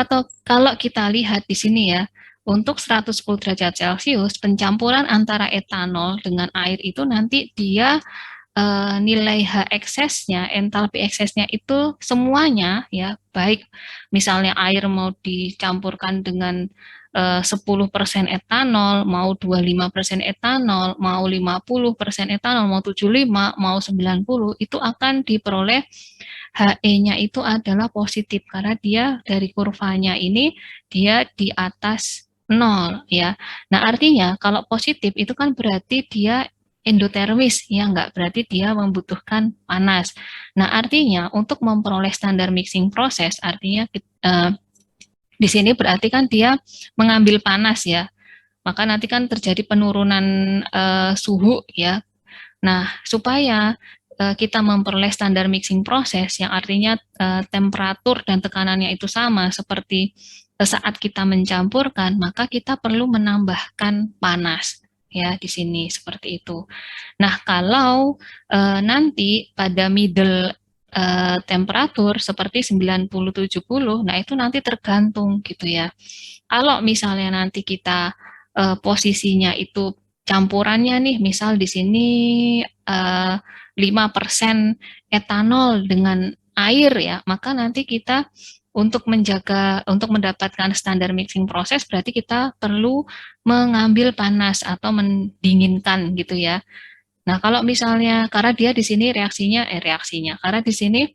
kalau kita lihat di sini ya, untuk 110 derajat Celcius, pencampuran antara etanol dengan air itu nanti dia nilai H eksesnya, entalpi eksesnya itu semuanya ya, baik misalnya air mau dicampurkan dengan 10% etanol, mau 25% etanol, mau 50% etanol, mau 75, mau 90, itu akan diperoleh HE-nya itu adalah positif karena dia dari kurvanya ini dia di atas 0 ya. Nah, artinya kalau positif itu kan berarti dia endotermis ya, enggak berarti dia membutuhkan panas. Nah, artinya untuk memperoleh standar mixing proses artinya di sini berarti kan dia mengambil panas ya, maka nanti kan terjadi penurunan suhu ya. Nah, supaya kita memperoleh standar mixing proses yang artinya temperatur dan tekanannya itu sama seperti saat kita mencampurkan, maka kita perlu menambahkan panas ya di sini seperti itu. Nah, kalau nanti pada middle temperatur seperti 90-70, nah itu nanti tergantung gitu ya. Kalau misalnya nanti kita posisinya itu campurannya nih, misal di sini 5% etanol dengan air ya, maka nanti kita untuk mendapatkan standar mixing proses berarti kita perlu mengambil panas atau mendinginkan gitu ya. Nah, kalau misalnya karena dia di sini karena di sini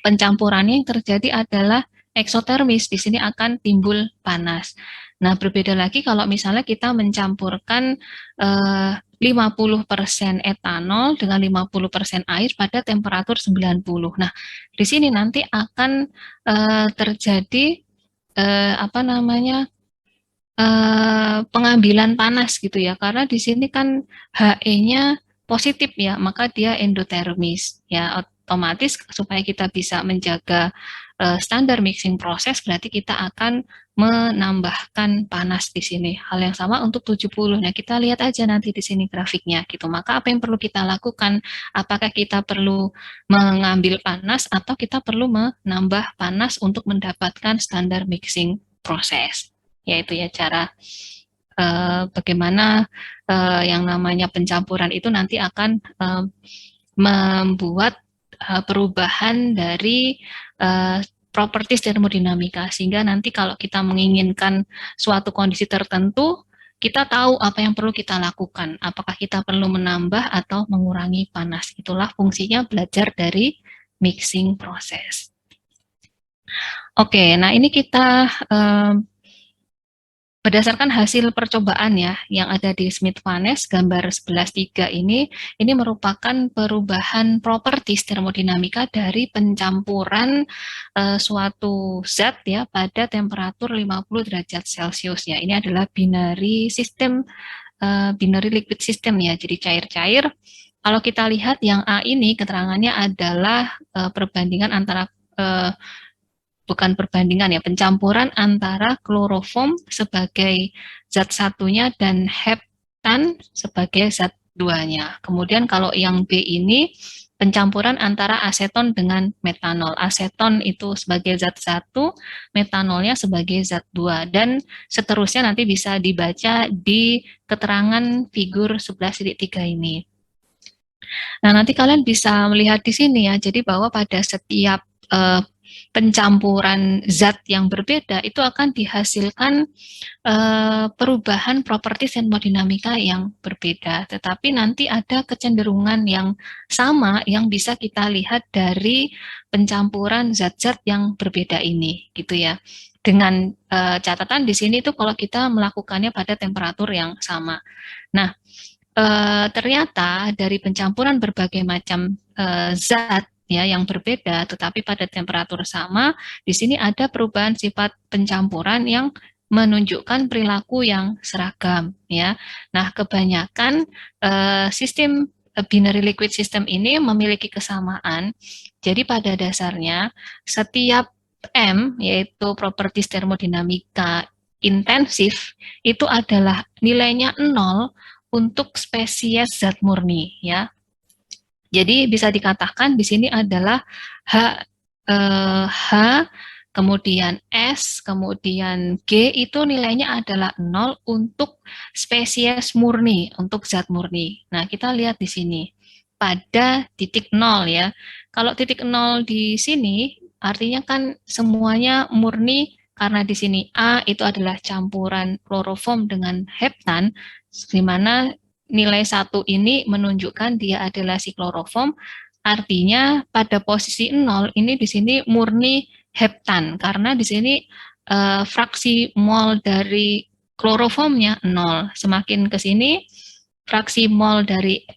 pencampurannya yang terjadi adalah eksotermis, di sini akan timbul panas. Nah, berbeda lagi kalau misalnya kita mencampurkan 50% etanol dengan 50% air pada temperatur 90. Nah, di sini nanti akan terjadi pengambilan panas gitu ya, karena di sini kan HE-nya positif ya, maka dia endotermis ya, otomatis supaya kita bisa menjaga standar mixing proses berarti kita akan menambahkan panas di sini. Hal yang sama untuk 70. Nah, kita lihat aja nanti di sini grafiknya gitu. Maka apa yang perlu kita lakukan? Apakah kita perlu mengambil panas atau kita perlu menambah panas untuk mendapatkan standar mixing proses? Yaitu ya cara bagaimana yang namanya pencampuran itu nanti akan membuat perubahan dari properties termodinamika, sehingga nanti kalau kita menginginkan suatu kondisi tertentu, kita tahu apa yang perlu kita lakukan, apakah kita perlu menambah atau mengurangi panas. Itulah fungsinya belajar dari mixing proses. Oke, nah ini kita Berdasarkan hasil percobaan ya yang ada di Smith-Vanes gambar 11.3 ini merupakan perubahan propertis termodinamika dari pencampuran suatu zat ya pada temperatur 50 derajat Celcius ya. Ini adalah binary system, binary liquid system ya. Jadi cair-cair. Kalau kita lihat yang A ini keterangannya adalah perbandingan antara bukan perbandingan ya, pencampuran antara kloroform sebagai zat satunya dan heptan sebagai zat duanya. Kemudian kalau yang B ini pencampuran antara aseton dengan metanol. Aseton itu sebagai zat satu, metanolnya sebagai zat dua, dan seterusnya nanti bisa dibaca di keterangan figur 11.3 ini. Nah, nanti kalian bisa melihat di sini ya, jadi bahwa pada setiap pencampuran zat yang berbeda itu akan dihasilkan perubahan properti termodinamika yang berbeda. Tetapi nanti ada kecenderungan yang sama yang bisa kita lihat dari pencampuran zat-zat yang berbeda ini, gitu ya. Dengan catatan di sini itu kalau kita melakukannya pada temperatur yang sama. Nah, ternyata dari pencampuran berbagai macam zat ya yang berbeda, tetapi pada temperatur sama, di sini ada perubahan sifat pencampuran yang menunjukkan perilaku yang seragam ya. Nah, kebanyakan sistem binary liquid system ini memiliki kesamaan. Jadi pada dasarnya setiap M yaitu properties termodinamika intensif itu adalah nilainya 0 untuk spesies zat murni ya. Jadi bisa dikatakan di sini adalah H, kemudian S, kemudian G itu nilainya adalah 0 untuk spesies murni, untuk zat murni. Nah, kita lihat di sini pada titik 0 ya. Kalau titik 0 di sini artinya kan semuanya murni karena di sini A itu adalah campuran kloroform dengan heptan, di mana nilai 1 ini menunjukkan dia adalah si kloroform, artinya pada posisi 0 ini di sini murni heptan, karena di sini fraksi mol dari kloroformnya 0. Semakin ke sini, fraksi mol dari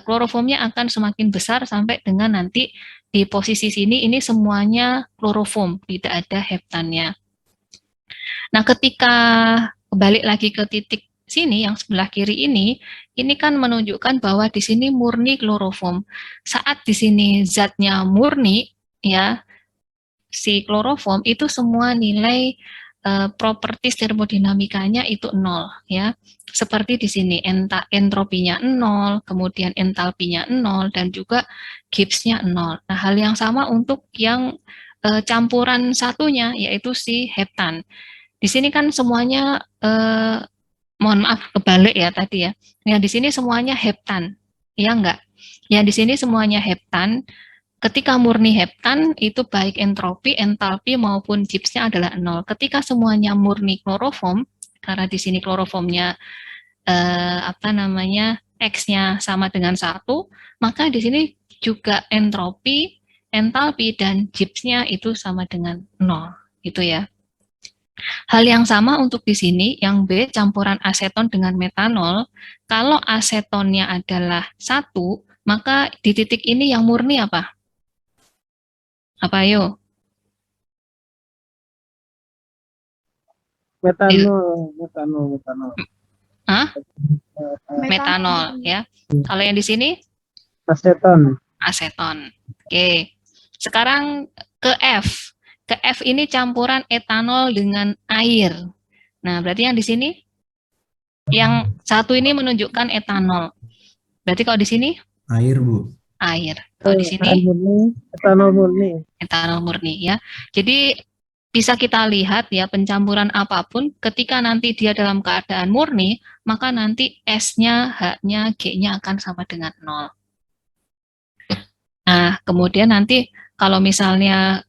kloroformnya akan semakin besar sampai dengan nanti di posisi sini ini semuanya kloroform, tidak ada heptannya. Nah, ketika balik lagi ke titik sini yang sebelah kiri ini kan menunjukkan bahwa di sini murni kloroform. Saat di sini zatnya murni ya, si kloroform itu semua nilai properties termodinamikanya itu 0 ya. Seperti di sini entropinya 0, kemudian entalpinya 0 dan juga Gibbs-nya 0. Nah, hal yang sama untuk yang campuran satunya yaitu si heptan. Di sini kan semuanya mohon maaf kebalik ya tadi ya. Yang di sini semuanya heptan, ya enggak? Yang di sini semuanya heptan. Ketika murni heptan itu baik entropi, entalpi maupun Gibbs-nya adalah 0. Ketika semuanya murni kloroform, karena di sini kloroformnya X-nya sama dengan 1, maka di sini juga entropi, entalpi dan Gibbs-nya itu sama dengan 0, gitu ya. Hal yang sama untuk di sini, yang B, campuran aseton dengan metanol. Kalau asetonnya adalah 1, maka di titik ini yang murni apa? Apa ayo? Metanol. Hah? Metanol, ya. Kalau yang di sini? Aseton. Oke. Sekarang ke F. Ke F ini campuran etanol dengan air. Nah, berarti yang di sini yang 1 ini menunjukkan etanol. Berarti kalau di sini air, Bu. Air. Kalau di sini etanol murni ya. Jadi bisa kita lihat ya pencampuran apapun ketika nanti dia dalam keadaan murni, maka nanti S-nya, H-nya, G-nya akan sama dengan 0. Nah, kemudian nanti kalau misalnya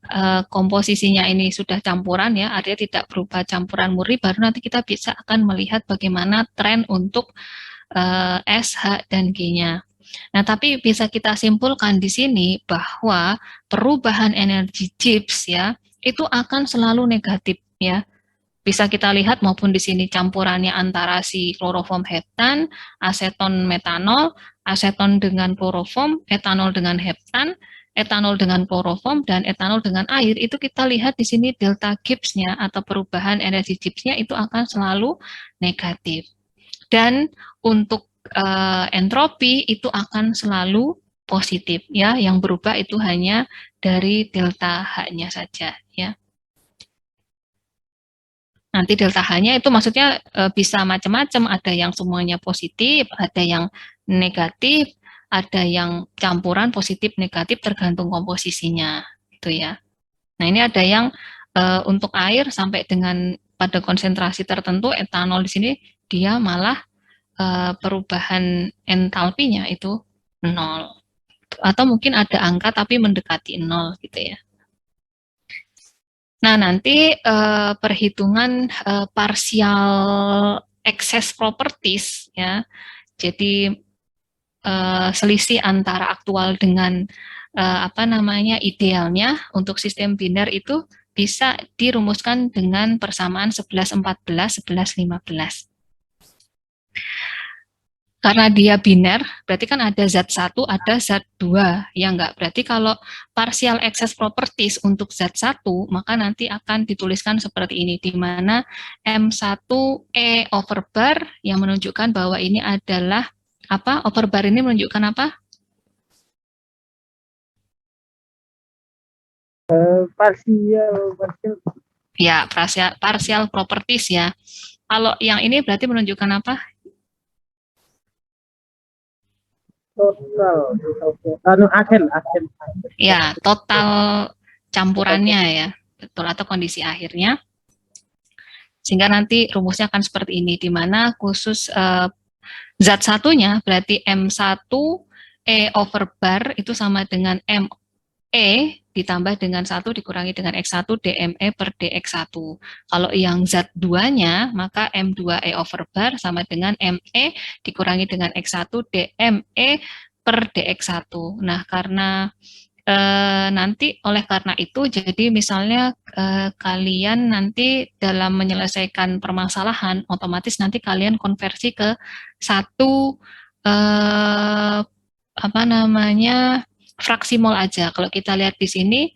komposisinya ini sudah campuran ya, artinya tidak berupa campuran murni, baru nanti kita bisa akan melihat bagaimana tren untuk S, H, dan G-nya. Nah, tapi bisa kita simpulkan di sini bahwa perubahan energi Gibbs ya, itu akan selalu negatif ya. bisa kita lihat maupun di sini campurannya antara si kloroform heptan, aseton metanol, aseton dengan kloroform, etanol dengan heptan, etanol dengan kloroform, dan etanol dengan air. Itu kita lihat di sini delta Gibbs-nya atau perubahan energi Gibbs-nya itu akan selalu negatif. Dan untuk entropi itu akan selalu positif, ya. Yang berubah itu hanya dari delta H-nya saja, ya. Nanti delta H-nya itu maksudnya bisa macam-macam, ada yang semuanya positif, ada yang negatif, ada yang campuran positif negatif tergantung komposisinya, gitu ya. Nah, ini ada yang untuk air sampai dengan pada konsentrasi tertentu etanol di sini dia malah perubahan entalpinya itu 0. Atau mungkin ada angka tapi mendekati 0 gitu ya. Nah, nanti perhitungan partial excess properties ya. Jadi selisih antara aktual dengan idealnya untuk sistem biner itu bisa dirumuskan dengan persamaan 11-14, 11-15. Karena dia biner, berarti kan ada zat 1, ada zat 2, ya enggak? Berarti kalau partial excess properties untuk zat 1, maka nanti akan dituliskan seperti ini, di mana M1E over bar yang menunjukkan bahwa ini adalah, apa? Over bar ini menunjukkan apa? Partial. Ya, partial properties ya. Kalau yang ini berarti menunjukkan apa? Total. Agen. Ya, total campurannya ya, betul, atau kondisi akhirnya. Sehingga nanti rumusnya akan seperti ini, di mana khusus zat satunya berarti M1E over bar itu sama dengan ME ditambah dengan 1 dikurangi dengan X1 DME per DX1. Kalau yang zat 2-nya, maka M2E over bar sama dengan ME dikurangi dengan X1 DME per DX1. Nah, karena oleh karena itu, jadi misalnya kalian nanti dalam menyelesaikan permasalahan, otomatis nanti kalian konversi ke satu fraksi mol aja. Kalau kita lihat di sini,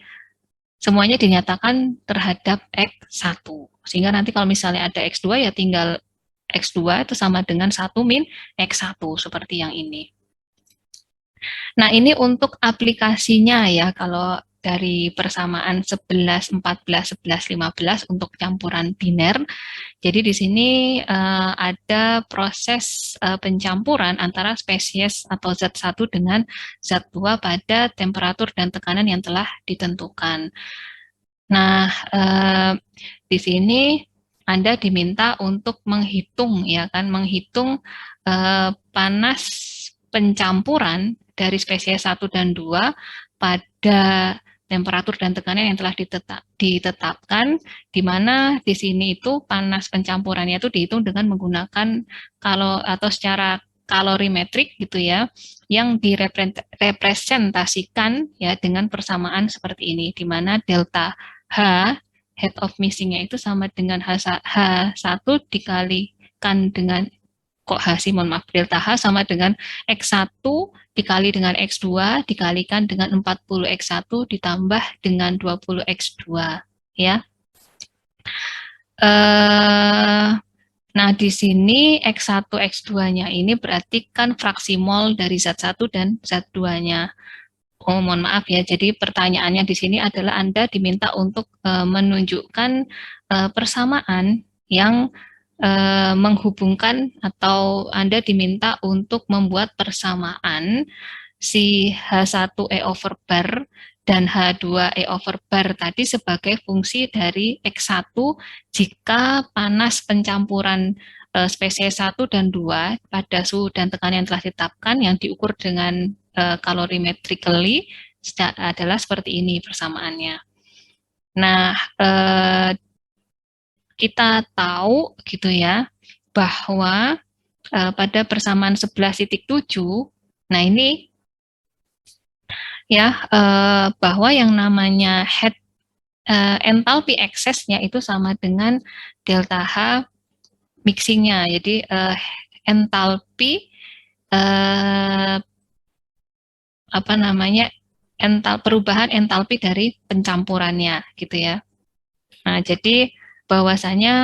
semuanya dinyatakan terhadap X1. Sehingga nanti kalau misalnya ada X2, ya tinggal X2 itu sama dengan 1 min X1, seperti yang ini. Nah, ini untuk aplikasinya ya, kalau dari persamaan 11, 14, 11, 15 untuk campuran biner. Jadi di sini ada proses pencampuran antara spesies atau zat 1 dengan zat 2 pada temperatur dan tekanan yang telah ditentukan. Nah, di sini Anda diminta untuk menghitung ya kan, menghitung panas pencampuran dari spesies 1 dan 2 pada temperatur dan tekanan yang telah ditetapkan, di mana di sini itu panas pencampurannya itu dihitung dengan menggunakan atau secara kalorimetrik gitu ya, yang direpresentasikan ya dengan persamaan seperti ini, di mana delta H, head of missing-nya itu sama dengan H1 dikalikan dengan delta H sama dengan X1 dikali dengan X2 dikalikan dengan 40 X1 ditambah dengan 20 X2 ya. Nah, di sini X1 X2-nya ini berarti kan fraksi mol dari zat 1 dan zat 2-nya. Oh, mohon maaf ya. Jadi pertanyaannya di sini adalah Anda diminta untuk menunjukkan persamaan yang menghubungkan, atau Anda diminta untuk membuat persamaan si H1E over bar dan H2E over bar tadi sebagai fungsi dari X1 jika panas pencampuran spesies 1 dan 2 pada suhu dan tekanan yang telah ditetapkan yang diukur dengan calorimetrically adalah seperti ini persamaannya. Nah, kita tahu gitu ya bahwa pada persamaan 11.7, nah ini ya bahwa yang namanya head enthalpy excess-nya itu sama dengan delta H mixingnya. Jadi entalpi perubahan entalpi dari pencampurannya gitu ya. Nah, jadi bahwasanya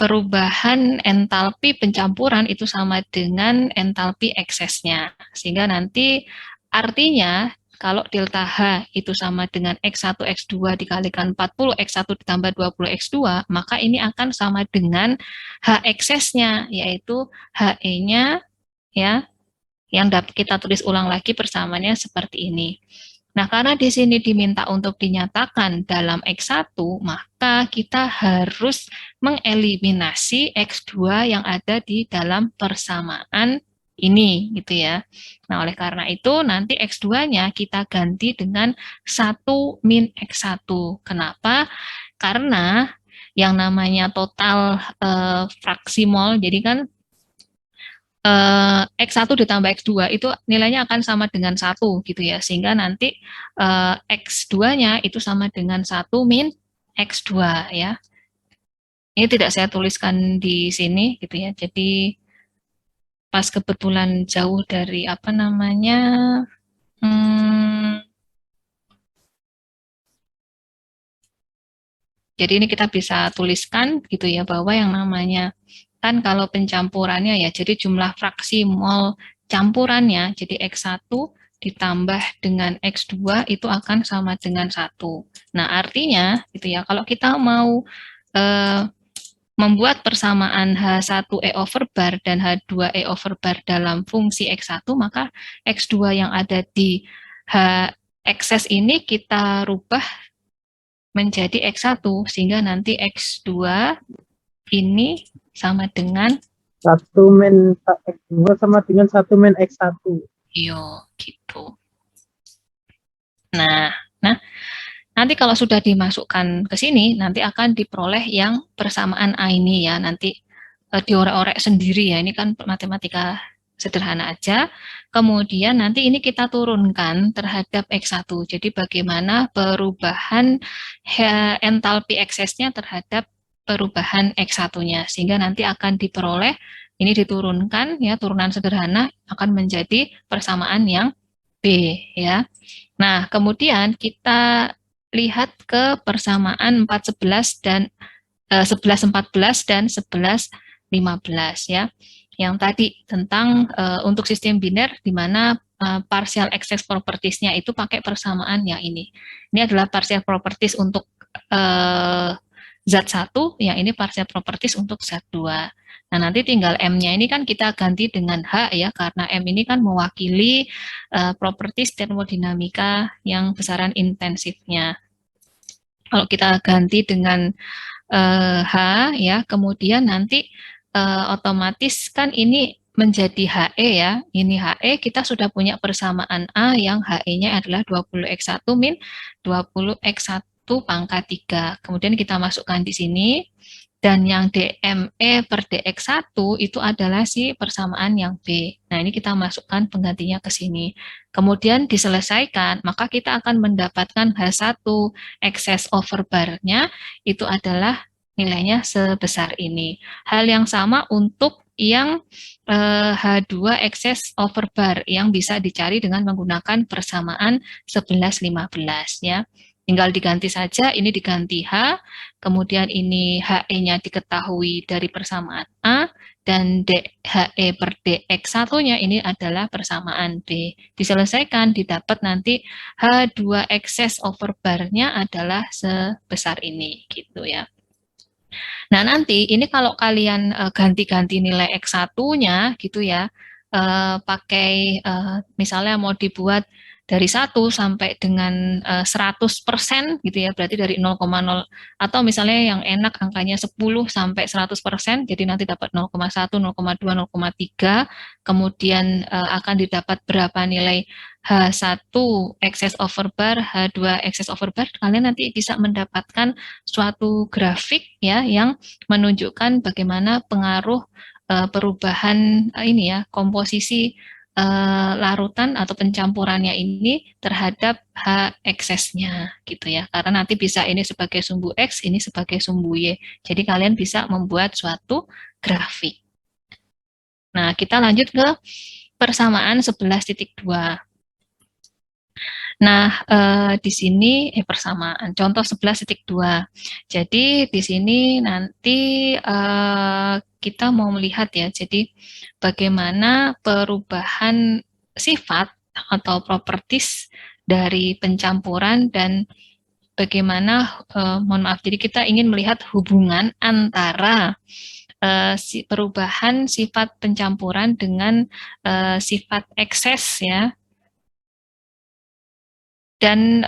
perubahan entalpi pencampuran itu sama dengan entalpi eksesnya. Sehingga nanti artinya kalau delta H itu sama dengan X1, X2 dikalikan 40, X1 ditambah 20, X2, maka ini akan sama dengan H eksesnya, yaitu HE-nya ya, yang dapat kita tulis ulang lagi persamaannya seperti ini. Nah, karena di sini diminta untuk dinyatakan dalam X1, maka kita harus mengeliminasi X2 yang ada di dalam persamaan ini, gitu ya. Nah, oleh karena itu, nanti X2-nya kita ganti dengan 1 min X1. Kenapa? Karena yang namanya total fraksi mol, jadi kan X1 ditambah X2 itu nilainya akan sama dengan 1 gitu ya, sehingga nanti X2-nya itu sama dengan 1 min X2 ya. Ini tidak saya tuliskan di sini gitu ya, jadi pas kebetulan jauh dari jadi ini kita bisa tuliskan gitu ya, bahwa yang namanya kan kalau pencampurannya ya, jadi jumlah fraksi mol campurannya, jadi X1 ditambah dengan X2 itu akan sama dengan 1. Nah, artinya gitu ya, kalau kita mau membuat persamaan H1E over bar dan H2E over bar dalam fungsi X1, maka X2 yang ada di H ekses ini kita rubah menjadi X1, sehingga nanti X2 ini sama dengan 1 min X2 sama dengan 1 min X1. Iya, gitu. Nah, nanti kalau sudah dimasukkan ke sini, nanti akan diperoleh yang persamaan A ini ya, nanti diorek-orek sendiri ya, ini kan matematika sederhana aja. Kemudian nanti ini kita turunkan terhadap X1, jadi bagaimana perubahan entalpi eksesnya terhadap perubahan X1-nya, sehingga nanti akan diperoleh, ini diturunkan ya, turunan sederhana akan menjadi persamaan yang B ya. Nah, kemudian kita lihat ke persamaan 411 dan 1114 dan 1115 ya. Yang tadi tentang untuk sistem biner di mana partial excess properties-nya itu pakai persamaan yang ini. Ini adalah partial properties untuk zat 1, yang ini partial properties untuk zat 2. Nah, nanti tinggal M-nya ini kan kita ganti dengan H ya, karena M ini kan mewakili properties termodinamika yang besaran intensifnya. Kalau kita ganti dengan H ya, kemudian nanti otomatis kan ini menjadi HE ya, ini HE kita sudah punya persamaan A yang HE-nya adalah 20X1 min 20X1 pangkat 3. Kemudian kita masukkan di sini. Dan yang DME per DX1 itu adalah si persamaan yang B. Nah, ini kita masukkan penggantinya ke sini. Kemudian diselesaikan, maka kita akan mendapatkan H1 excess over bar-nya itu adalah nilainya sebesar ini. Hal yang sama untuk yang H2 excess over bar yang bisa dicari dengan menggunakan persamaan 11-15 ya. Tinggal diganti saja, ini diganti H, kemudian ini HE-nya diketahui dari persamaan A, dan HE per DX1-nya ini adalah persamaan B. Diselesaikan, didapat nanti H2 excess over bar-nya adalah sebesar ini, gitu ya. Nah, nanti ini kalau kalian ganti-ganti nilai X1-nya, gitu ya, pakai misalnya mau dibuat dari 1 sampai dengan 100% gitu ya, berarti dari 0,0 atau misalnya yang enak angkanya 10 sampai 100%, jadi nanti dapat 0,1, 0,2, 0,3, kemudian akan didapat berapa nilai H1 excess over bar, H2 excess over bar, kalian nanti bisa mendapatkan suatu grafik ya yang menunjukkan bagaimana pengaruh perubahan ini ya, komposisi larutan atau pencampurannya ini terhadap H eksesnya gitu ya. Karena nanti bisa ini sebagai sumbu X, ini sebagai sumbu Y. Jadi kalian bisa membuat suatu grafik. Nah, kita lanjut ke persamaan 11.2. Nah, di sini persamaan contoh 11.2. Jadi di sini nanti kita mau melihat ya. Jadi bagaimana perubahan sifat atau properties dari pencampuran dan bagaimana mohon maaf. Jadi kita ingin melihat hubungan antara perubahan sifat pencampuran dengan sifat ekses ya. Dan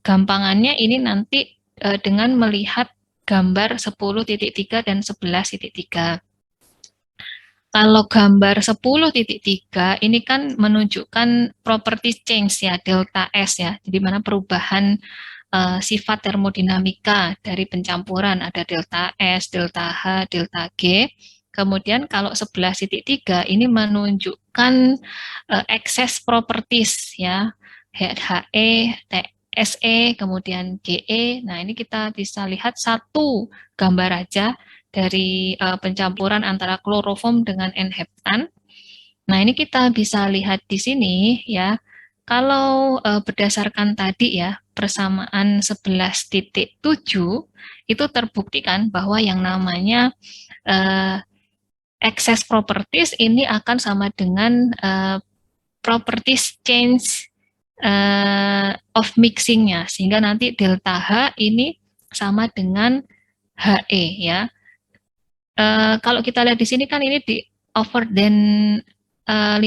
gampangannya ini nanti dengan melihat gambar 10.3 dan 11.3. Kalau gambar 10.3 ini kan menunjukkan property change ya, delta S ya, jadi mana perubahan sifat termodinamika dari pencampuran, ada delta S, delta H, delta G. Kemudian kalau 11.3 ini menunjukkan excess properties ya, HE, SE, kemudian GE. Nah, ini kita bisa lihat satu gambar aja dari pencampuran antara kloroform dengan enheptan. Nah, ini kita bisa lihat di sini ya. Kalau berdasarkan tadi ya, persamaan 11.7 itu terbuktikan bahwa yang namanya excess properties ini akan sama dengan properties change of mixingnya, sehingga nanti delta H ini sama dengan HE ya. Kalau kita lihat di sini kan ini di over than 500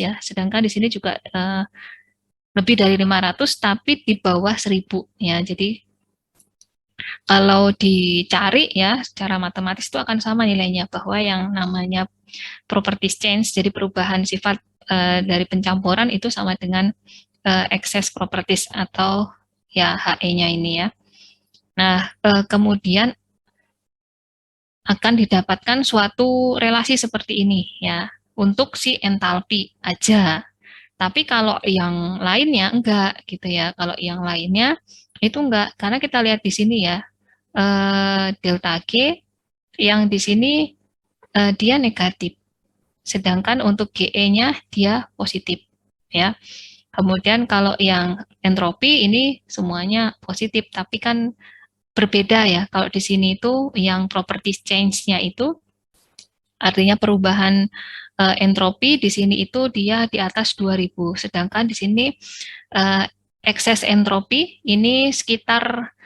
ya, sedangkan di sini juga lebih dari 500 tapi di bawah 1000 ya. Jadi kalau dicari ya secara matematis itu akan sama nilainya, bahwa yang namanya properties change, jadi perubahan sifat dari pencampuran itu sama dengan excess properties atau ya HE-nya ini ya. Nah, kemudian akan didapatkan suatu relasi seperti ini ya untuk si entalpi aja. Tapi kalau yang lainnya enggak gitu ya. Kalau yang lainnya itu enggak, karena kita lihat di sini ya, delta G yang di sini dia negatif, sedangkan untuk GE-nya dia positif ya. Kemudian kalau yang entropi ini semuanya positif, tapi kan berbeda ya. Kalau di sini itu yang properties change-nya itu artinya perubahan entropi, di sini itu dia di atas 2000, sedangkan di sini excess entropi ini sekitar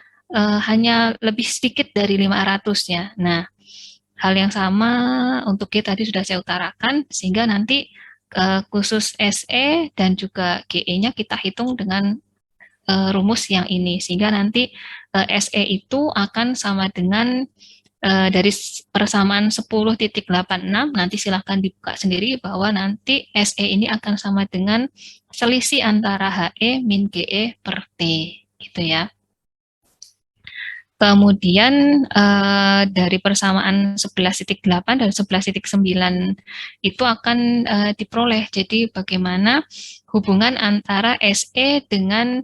hanya lebih sedikit dari 500 ya. Nah, hal yang sama untuk G tadi sudah saya utarakan, sehingga nanti khusus SE dan juga GE-nya kita hitung dengan rumus yang ini, sehingga nanti SE itu akan sama dengan dari persamaan 10.86, nanti silahkan dibuka sendiri bahwa nanti SE ini akan sama dengan selisih antara HE min GE per T, gitu ya. Kemudian dari persamaan 11.8 dan 11.9 itu akan diperoleh. Jadi bagaimana hubungan antara SE dengan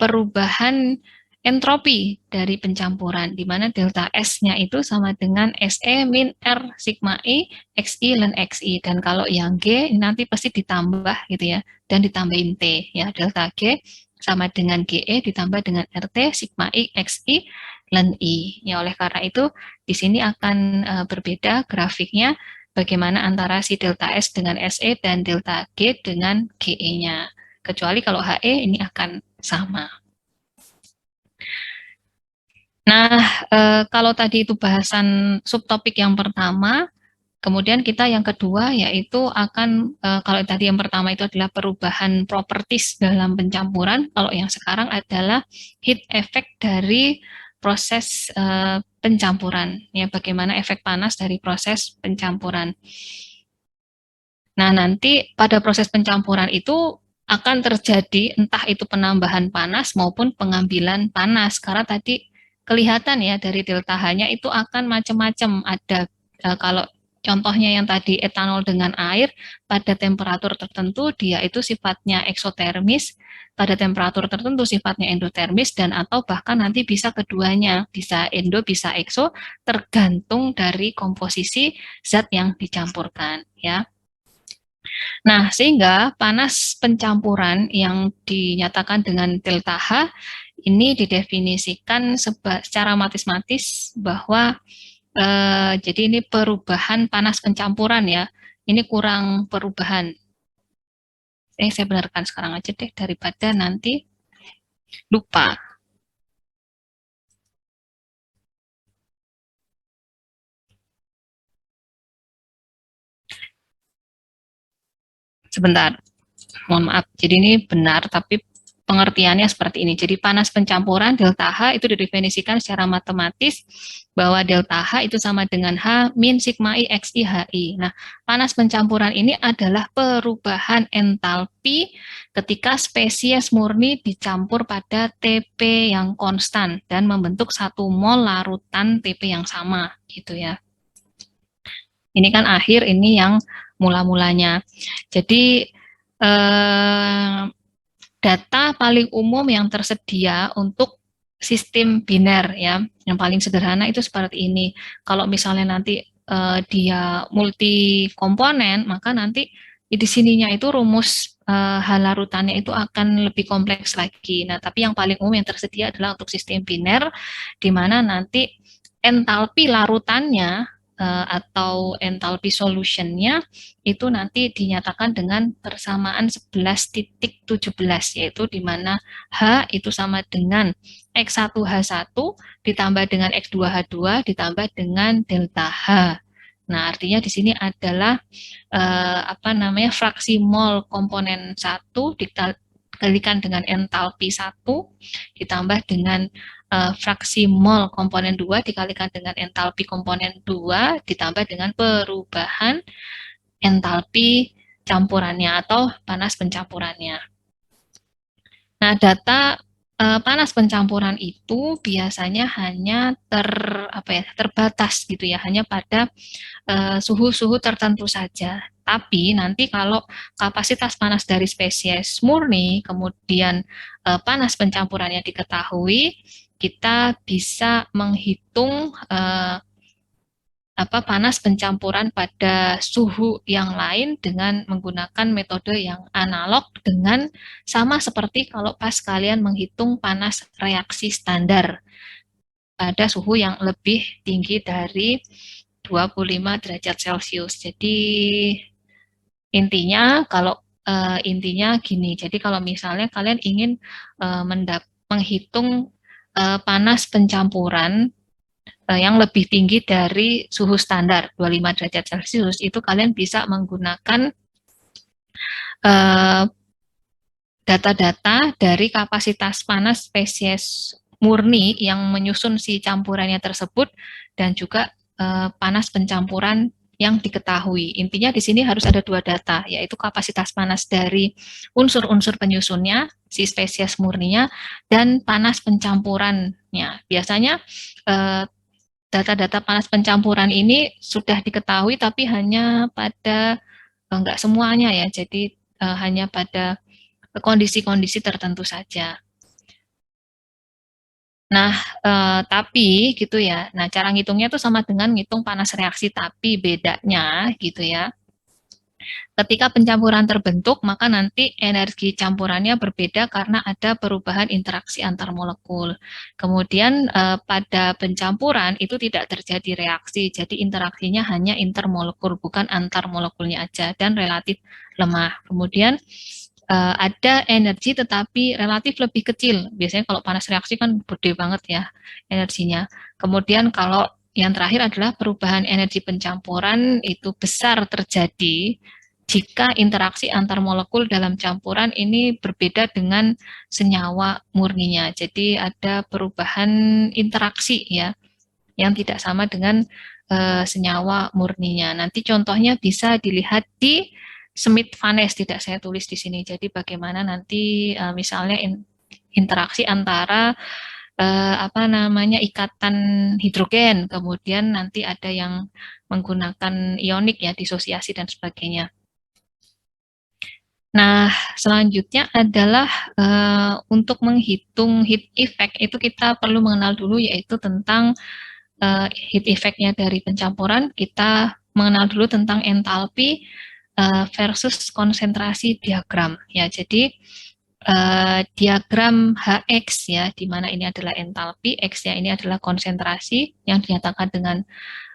perubahan entropi dari pencampuran, di mana delta S-nya itu sama dengan SE min R sigma I, XI ln XI. Dan kalau yang G nanti pasti ditambah gitu ya, dan ditambahin T ya, delta G sama dengan GE ditambah dengan RT sigma I XI ln I. Ya, oleh karena itu di sini akan berbeda grafiknya bagaimana antara si delta S dengan SE dan delta G dengan GE-nya. Kecuali kalau HE ini akan sama. Nah, kalau tadi itu bahasan subtopik yang pertama, kemudian kita yang kedua yaitu akan, kalau tadi yang pertama itu adalah perubahan properties dalam pencampuran, kalau yang sekarang adalah heat effect dari proses pencampuran, ya bagaimana efek panas dari proses pencampuran. Nah, nanti pada proses pencampuran itu akan terjadi entah itu penambahan panas maupun pengambilan panas, karena tadi kelihatan ya dari delta H-nya itu akan macam-macam, ada kalau contohnya yang tadi etanol dengan air, pada temperatur tertentu dia itu sifatnya eksotermis, pada temperatur tertentu sifatnya endotermis, dan atau bahkan nanti bisa keduanya, bisa endo, bisa ekso, tergantung dari komposisi zat yang dicampurkan, ya. Nah, sehingga panas pencampuran yang dinyatakan dengan delta H ini didefinisikan secara matematis bahwa jadi ini perubahan panas pencampuran ya. Ini kurang perubahan. Saya benarkan sekarang aja deh daripada nanti lupa. Sebentar, mohon maaf. Jadi ini benar, tapi pengertiannya seperti ini. Jadi panas pencampuran delta H itu didefinisikan secara matematis bahwa delta H itu sama dengan H min sigma I X I HI. Nah, panas pencampuran ini adalah perubahan entalpi ketika spesies murni dicampur pada TP yang konstan dan membentuk 1 mol larutan TP yang sama, gitu ya. Ini kan akhir, ini yang mula-mulanya. Jadi data paling umum yang tersedia untuk sistem biner ya, yang paling sederhana itu seperti ini. Kalau misalnya nanti dia multi komponen, maka nanti di sininya itu rumus hal larutannya itu akan lebih kompleks lagi. Nah, tapi yang paling umum yang tersedia adalah untuk sistem biner, di mana nanti entalpi larutannya atau entalpi solutionnya itu nanti dinyatakan dengan persamaan 11.17, yaitu di mana H itu sama dengan X1H1 ditambah dengan X2H2 ditambah dengan delta H. Nah, artinya di sini adalah fraksi mol komponen 1 dikalikan dengan entalpi 1 ditambah dengan fraksi mol komponen 2 dikalikan dengan entalpi komponen 2 ditambah dengan perubahan entalpi campurannya atau panas pencampurannya. Nah, data panas pencampuran itu biasanya hanya terbatas gitu ya, hanya pada suhu-suhu tertentu saja. Tapi nanti kalau kapasitas panas dari spesies murni, kemudian panas pencampurannya diketahui, kita bisa menghitung panas pencampuran pada suhu yang lain dengan menggunakan metode yang analog dengan sama seperti kalau pas kalian menghitung panas reaksi standar pada suhu yang lebih tinggi dari 25 derajat Celcius. Jadi intinya intinya gini, jadi kalau misalnya kalian ingin menghitung panas pencampuran yang lebih tinggi dari suhu standar 25 derajat Celcius, itu kalian bisa menggunakan data-data dari kapasitas panas spesies murni yang menyusun si campurannya tersebut dan juga panas pencampuran yang diketahui. Intinya di sini harus ada 2 data, yaitu kapasitas panas dari unsur-unsur penyusunnya, si spesies murninya, dan panas pencampurannya. Biasanya data-data panas pencampuran ini sudah diketahui, tapi hanya pada, enggak semuanya ya, jadi hanya pada kondisi-kondisi tertentu saja. Nah, tapi gitu ya. Nah, cara ngitungnya itu sama dengan ngitung panas reaksi, tapi bedanya gitu ya. Ketika pencampuran terbentuk, maka nanti energi campurannya berbeda karena ada perubahan interaksi antar molekul. Kemudian pada pencampuran itu tidak terjadi reaksi, jadi interaksinya hanya intermolekul, bukan antar molekulnya aja, dan relatif lemah. Kemudian ada energi tetapi relatif lebih kecil. Biasanya kalau panas reaksi kan gede banget ya energinya. Kemudian kalau yang terakhir adalah perubahan energi pencampuran itu besar terjadi jika interaksi antar molekul dalam campuran ini berbeda dengan senyawa murninya. Jadi ada perubahan interaksi ya yang tidak sama dengan senyawa murninya. Nanti contohnya bisa dilihat di Smith-Vanes, tidak saya tulis di sini. Jadi bagaimana nanti misalnya interaksi antara ikatan hidrogen, kemudian nanti ada yang menggunakan ionik ya, disosiasi dan sebagainya. Nah, selanjutnya adalah untuk menghitung heat effect itu kita perlu mengenal dulu yaitu tentang heat effect-nya dari pencampuran. Kita mengenal dulu tentang entalpi versus konsentrasi diagram ya. Jadi diagram HX ya, di mana ini adalah entalpi, X-nya ini adalah konsentrasi yang dinyatakan dengan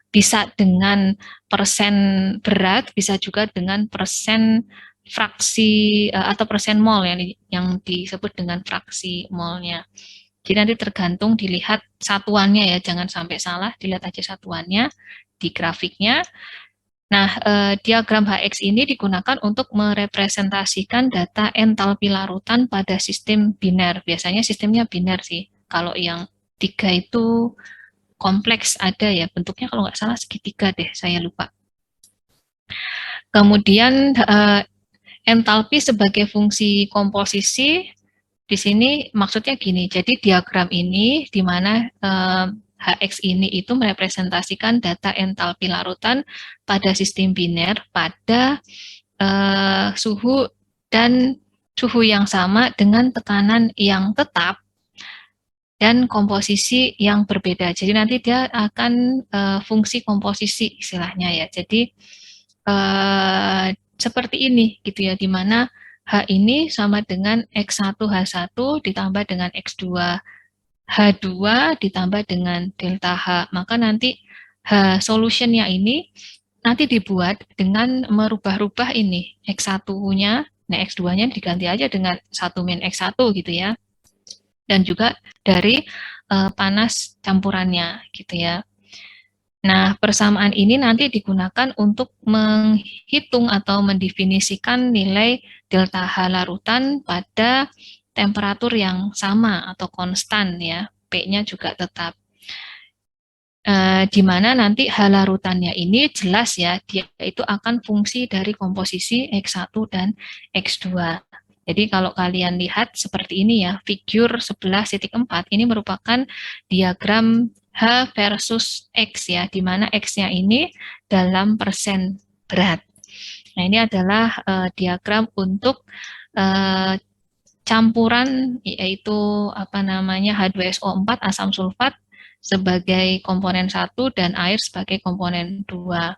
bisa dengan persen berat, bisa juga dengan persen fraksi atau persen mol yang disebut dengan fraksi molnya. Jadi nanti tergantung dilihat satuannya ya, jangan sampai salah, dilihat aja satuannya di grafiknya. Nah, diagram HX ini digunakan untuk merepresentasikan data entalpi larutan pada sistem biner. Biasanya sistemnya biner sih. Kalau yang 3 itu kompleks ada ya, bentuknya kalau nggak salah segitiga deh, saya lupa. Kemudian entalpi sebagai fungsi komposisi, di sini maksudnya gini, jadi diagram ini di mana HX ini itu merepresentasikan data entalpi larutan pada sistem biner pada suhu dan suhu yang sama dengan tekanan yang tetap dan komposisi yang berbeda. Jadi nanti dia akan fungsi komposisi istilahnya ya. Jadi seperti ini gitu ya, di mana H ini sama dengan X1H1 ditambah dengan X2 H2 ditambah dengan delta H. Maka nanti H solutionnya ini nanti dibuat dengan merubah-rubah ini X1-nya, nah X2-nya diganti aja dengan 1 min X1 gitu ya. Dan juga dari panas campurannya gitu ya. Nah, persamaan ini nanti digunakan untuk menghitung atau mendefinisikan nilai delta H larutan pada temperatur yang sama atau konstan ya, P-nya juga tetap. Di mana nanti H larutannya ini jelas ya, dia itu akan fungsi dari komposisi X1 dan X2. Jadi kalau kalian lihat seperti ini ya, figur 11.4 ini merupakan diagram H versus X ya, di mana X-nya ini dalam persen berat. Nah, ini adalah diagram untuk campuran yaitu H2SO4 asam sulfat sebagai komponen 1 dan air sebagai komponen 2.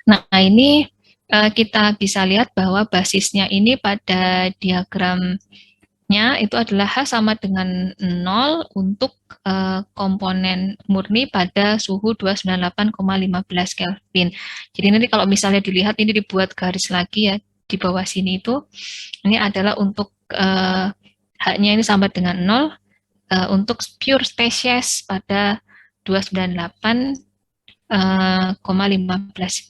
Nah, ini kita bisa lihat bahwa basisnya ini pada diagramnya itu adalah H sama dengan 0 untuk komponen murni pada suhu 298,15 Kelvin. Jadi nanti kalau misalnya dilihat ini dibuat garis lagi ya, di bawah sini itu ini adalah untuk H-nya ini sama dengan 0 untuk pure spesies pada 298,15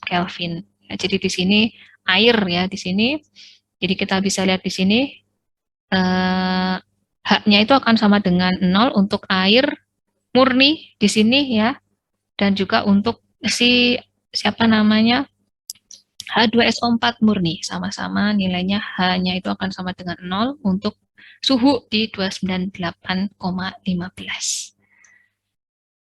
Kelvin. Nah, jadi di sini air ya di sini. Jadi kita bisa lihat di sini H-nya itu akan sama dengan 0 untuk air murni di sini ya. Dan juga untuk H2SO4 murni, sama-sama nilainya H-nya itu akan sama dengan 0 untuk suhu di 298,15.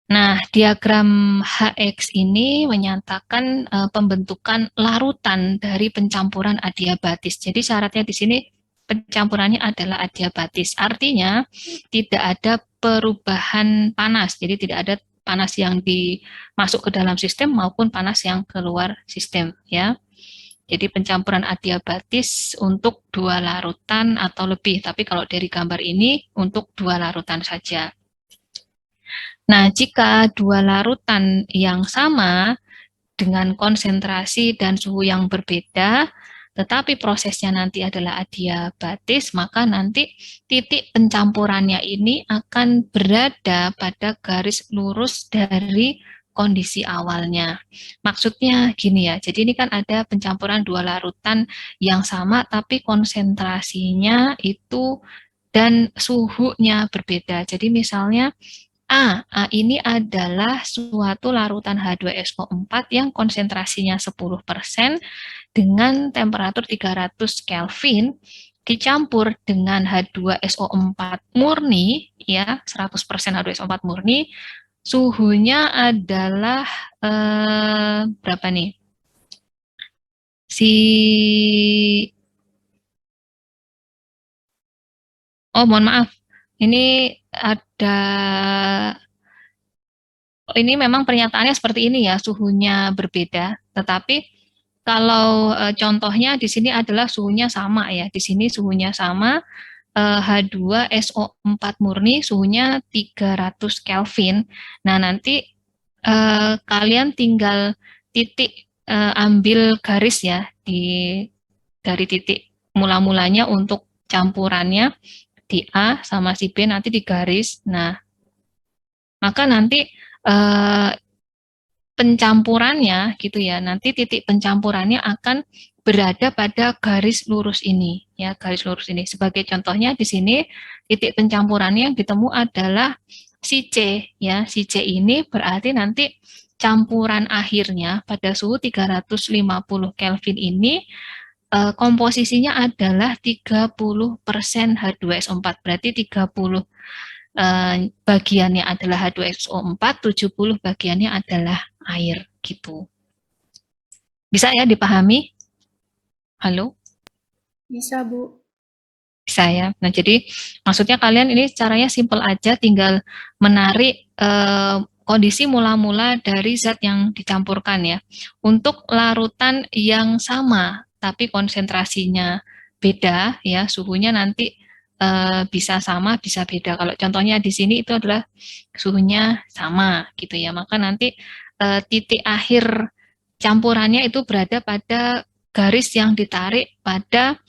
Nah, diagram HX ini menyatakan pembentukan larutan dari pencampuran adiabatis. Jadi syaratnya di sini pencampurannya adalah adiabatis. Artinya tidak ada perubahan panas. Jadi tidak ada panas yang masuk ke dalam sistem maupun panas yang keluar sistem ya. Jadi pencampuran adiabatis untuk 2 larutan atau lebih, tapi kalau dari gambar ini untuk 2 larutan saja. Nah, jika 2 larutan yang sama dengan konsentrasi dan suhu yang berbeda, tetapi prosesnya nanti adalah adiabatis, maka nanti titik pencampurannya ini akan berada pada garis lurus dari kondisi awalnya. Maksudnya gini ya, jadi ini kan ada pencampuran 2 larutan yang sama tapi konsentrasinya itu dan suhunya berbeda. Jadi misalnya A ini adalah suatu larutan H2SO4 yang konsentrasinya 10% dengan temperatur 300 Kelvin dicampur dengan H2SO4 murni, ya 100% H2SO4 murni, suhunya adalah berapa nih? Oh, mohon maaf. Ini ada, ini memang pernyataannya seperti ini ya, suhunya berbeda. Tetapi kalau contohnya di sini adalah suhunya sama ya. Di sini suhunya sama, H2SO4 murni suhunya 300 Kelvin. Nah, nanti kalian tinggal ambil garis ya dari titik mula-mulanya untuk campurannya di A sama si B nanti di garis. Nah, maka nanti pencampurannya gitu ya. Nanti titik pencampurannya akan berada pada garis lurus ini ya, garis lurus ini. Sebagai contohnya di sini titik pencampurannya yang ditemu adalah si C ya. Si C ini berarti nanti campuran akhirnya pada suhu 350 Kelvin ini komposisinya adalah 30% H2SO4. Berarti 30 bagiannya adalah H2SO4, 70 bagiannya adalah air gitu. Bisa ya dipahami? Halo? Bisa, Bu. Bisa ya. Nah, jadi maksudnya kalian ini caranya simple aja, tinggal menarik kondisi mula-mula dari zat yang dicampurkan ya. Untuk larutan yang sama, tapi konsentrasinya beda ya, suhunya nanti bisa sama, bisa beda. Kalau contohnya di sini itu adalah suhunya sama gitu ya, maka nanti titik akhir campurannya itu berada pada garis yang ditarik pada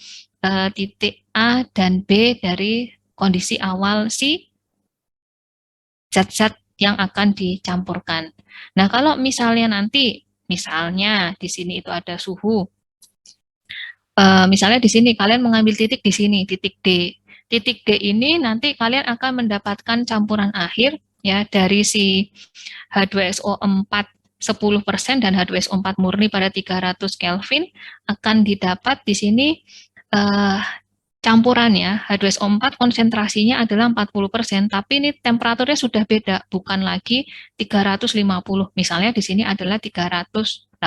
titik A dan B dari kondisi awal si zat-zat yang akan dicampurkan. Nah, kalau misalnya nanti, misalnya di sini itu ada suhu, misalnya di sini kalian mengambil titik di sini, titik D. Titik D ini nanti kalian akan mendapatkan campuran akhir ya dari si H2SO4 10% dan H2SO4 murni pada 300 Kelvin akan didapat di sini campurannya H2SO4 konsentrasinya adalah 40%, tapi ini temperaturnya sudah beda, bukan lagi 350. Misalnya di sini adalah 380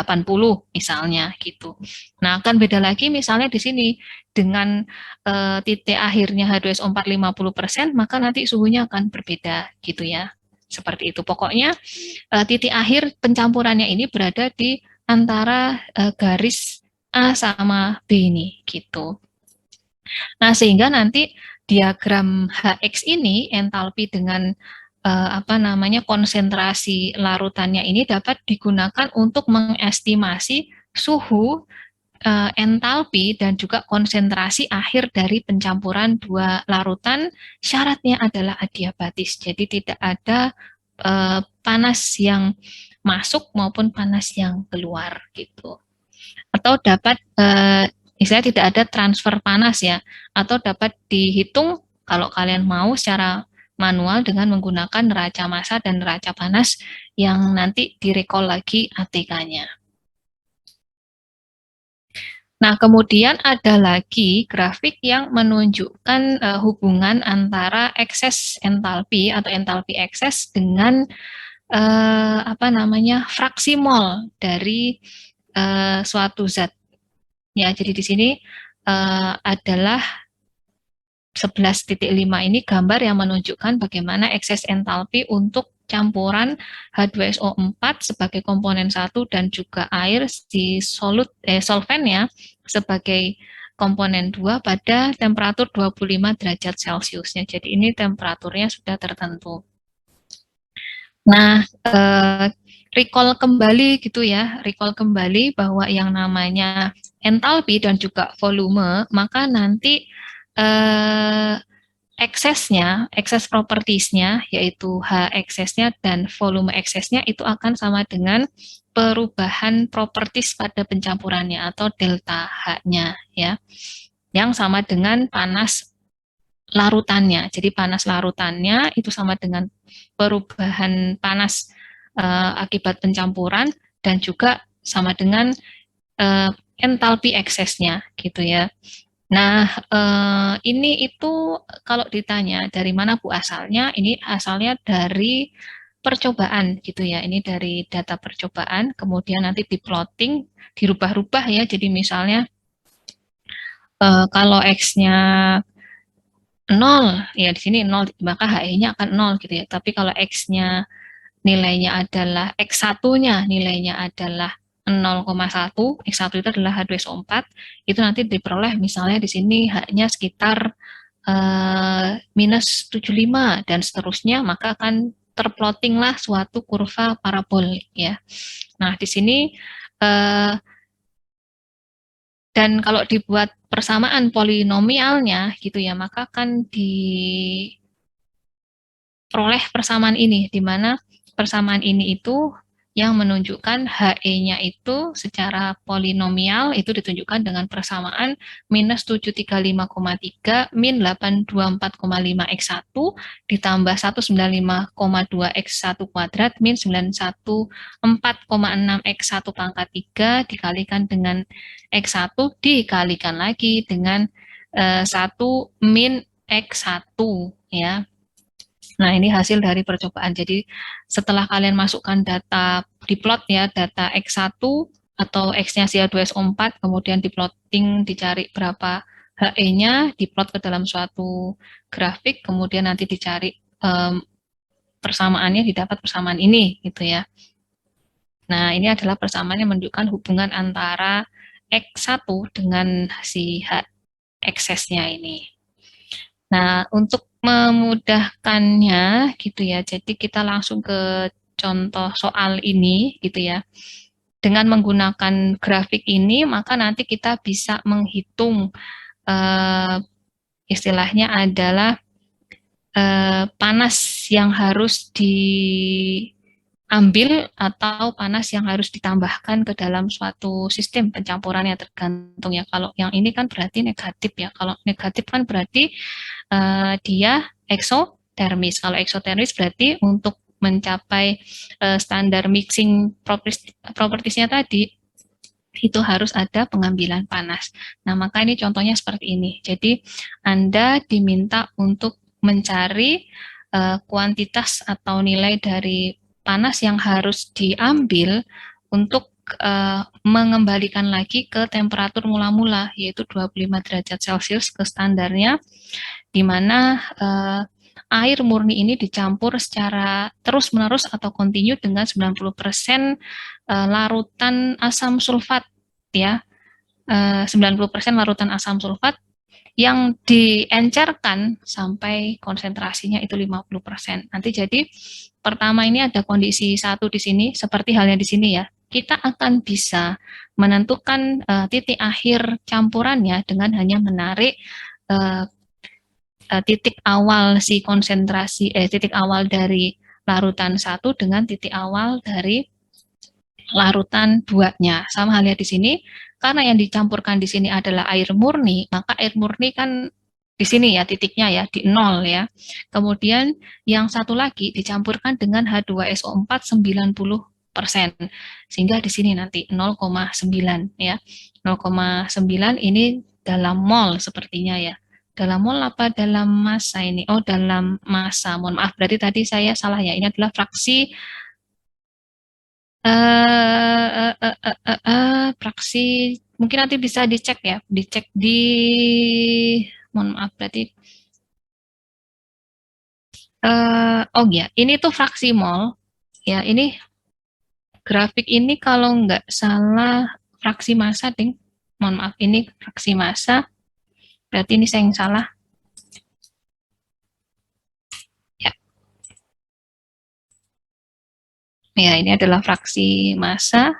misalnya gitu. Nah, akan beda lagi misalnya di sini dengan titik akhirnya H2SO4 50%, maka nanti suhunya akan berbeda gitu ya. Seperti itu. Pokoknya titik akhir pencampurannya ini berada di antara garis A sama B ini gitu. Nah, sehingga nanti diagram HX ini entalpi dengan konsentrasi larutannya ini dapat digunakan untuk mengestimasi suhu, entalpi dan juga konsentrasi akhir dari pencampuran dua larutan. Syaratnya adalah adiabatis. Jadi tidak ada panas yang masuk maupun panas yang keluar gitu. Atau dapat istilahnya tidak ada transfer panas ya, atau dapat dihitung kalau kalian mau secara manual dengan menggunakan neraca massa dan neraca panas yang nanti direcall lagi ATK-nya. Nah, kemudian ada lagi grafik yang menunjukkan hubungan antara ekses entalpi atau entalpi ekses dengan fraksi mol dari suatu zat. Ya, jadi di sini adalah 11.5 ini gambar yang menunjukkan bagaimana ekses entalpi untuk campuran H2SO4 sebagai komponen 1 dan juga air di solvennya sebagai komponen 2 pada temperatur 25 derajat Celciusnya. Jadi ini temperaturnya sudah tertentu. Nah, recall kembali gitu ya, recall kembali bahwa yang namanya entalpi dan juga volume, maka nanti ekses propertiesnya, yaitu H eksesnya dan volume eksesnya itu akan sama dengan perubahan properties pada pencampurannya atau delta H-nya ya, yang sama dengan panas larutannya. Jadi panas larutannya itu sama dengan perubahan panas akibat pencampuran dan juga sama dengan entalpi eksesnya gitu ya. Nah, ini itu kalau ditanya dari mana Bu asalnya, ini asalnya dari percobaan gitu ya. Ini dari data percobaan, kemudian nanti di-plotting, dirubah-rubah ya. Jadi misalnya kalau X-nya 0, ya di sini 0, maka HE-nya akan 0 gitu ya. Tapi kalau X-nya nilainya adalah X1-nya nilainya adalah 0,1, X1 itu adalah H2SO4, itu nanti diperoleh misalnya di sini H-nya sekitar minus 75 dan seterusnya, maka akan terplotting lah suatu kurva parabolik ya. Nah, di sini dan kalau dibuat persamaan polinomialnya gitu ya, maka akan diperoleh persamaan ini, di mana persamaan ini itu yang menunjukkan HE-nya itu secara polinomial itu ditunjukkan dengan persamaan minus 735,3 min 824,5 X1 ditambah 195,2 X1 kuadrat min 914,6 X1 pangkat 3 dikalikan dengan X1 dikalikan lagi dengan 1 min X1 ya. Nah, ini hasil dari percobaan. Jadi, setelah kalian masukkan data di plot ya, data X1 atau X-nya H2SO4, kemudian di plotting, dicari berapa HE-nya, diplot ke dalam suatu grafik, kemudian nanti dicari persamaannya, didapat persamaan ini, gitu ya. Nah, ini adalah persamaan yang menunjukkan hubungan antara X1 dengan si X-nya ini. Nah, untuk memudahkannya gitu ya, jadi kita langsung ke contoh soal ini gitu ya. Dengan menggunakan grafik ini, maka nanti kita bisa menghitung istilahnya adalah panas yang harus diambil atau panas yang harus ditambahkan ke dalam suatu sistem pencampurannya, tergantung ya. Kalau yang ini kan berarti negatif ya. Kalau negatif kan berarti dia eksotermis. Kalau eksotermis berarti untuk mencapai standar mixing properties-nya tadi itu harus ada pengambilan panas. Nah, maka ini contohnya seperti ini. Jadi, Anda diminta untuk mencari kuantitas atau nilai dari panas yang harus diambil untuk mengembalikan lagi ke temperatur mula-mula, yaitu 25 derajat Celcius ke standarnya, di mana air murni ini dicampur secara terus-menerus atau kontinu dengan 90% larutan asam sulfat ya. 90% larutan asam sulfat yang diencerkan sampai konsentrasinya itu 50%. Nanti jadi pertama ini ada kondisi 1 di sini, seperti halnya di sini ya. Kita akan bisa menentukan titik akhir campurannya dengan hanya menarik titik awal si konsentrasi, titik awal dari larutan 1 dengan titik awal dari larutan 2-nya. Sama halnya di sini, karena yang dicampurkan di sini adalah air murni, maka air murni kan di sini ya titiknya ya, di 0 ya. Kemudian yang satu lagi dicampurkan dengan H2SO4 90%. Sehingga di sini nanti 0,9 ya. 0,9 ini dalam mol sepertinya ya. Dalam mol apa dalam massa ini? Oh, dalam massa. Mohon maaf, berarti tadi saya salah ya. Ini adalah fraksi fraksi, mungkin nanti bisa dicek ya, dicek di, mohon maaf berarti, oh ya, ini tuh fraksi mol, ya ini grafik ini kalau nggak salah fraksi massa, ding, mohon maaf ini fraksi massa, berarti ini saya yang salah. Ya, ini adalah fraksi massa.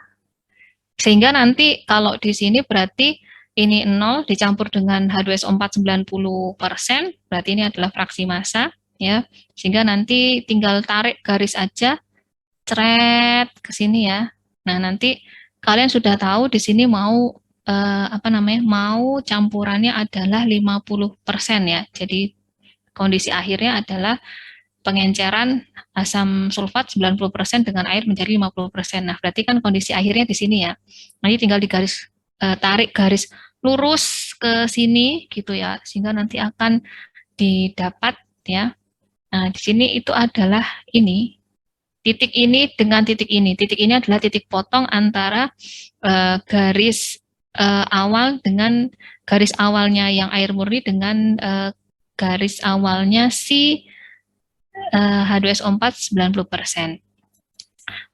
Sehingga nanti kalau di sini berarti ini 0 dicampur dengan H2SO4 90%, berarti ini adalah fraksi massa ya. Sehingga nanti tinggal tarik garis aja cret ke sini ya. Nah, nanti kalian sudah tahu di sini mau mau campurannya adalah 50% ya. Jadi kondisi akhirnya adalah pengenceran asam sulfat 90% dengan air menjadi 50%. Nah, berarti kan kondisi akhirnya di sini ya. Nanti tinggal di garis tarik garis lurus ke sini gitu ya, sehingga nanti akan didapat ya. Nah, di sini itu adalah ini, titik ini dengan titik ini. Titik ini adalah titik potong antara garis awal dengan garis awalnya yang air murni dengan garis awalnya si H2SO4 90%.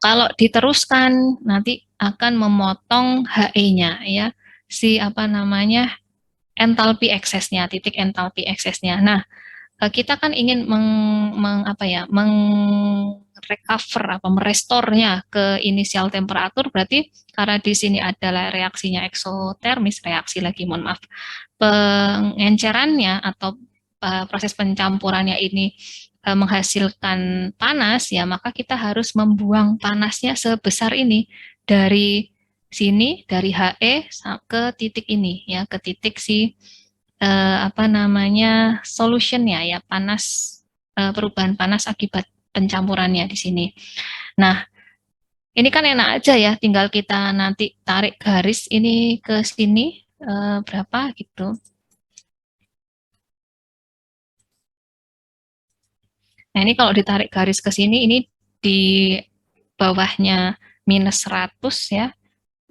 Kalau diteruskan nanti akan memotong HE-nya ya, si apa namanya entalpi eksesnya, titik entalpi eksesnya. Nah, kita kan ingin merecover merestornya ke inisial temperatur, berarti karena di sini adalah reaksinya eksotermis, reaksi lagi mohon maaf, pengencerannya atau proses pencampurannya ini menghasilkan panas ya, maka kita harus membuang panasnya sebesar ini dari sini, dari HE ke titik ini ya, ke titik si solutionnya ya, panas, perubahan panas akibat pencampurannya di sini. Nah, ini kan enak aja ya, tinggal kita nanti tarik garis ini ke sini berapa gitu. Nah, ini kalau ditarik garis ke sini, ini di bawahnya minus 100 ya,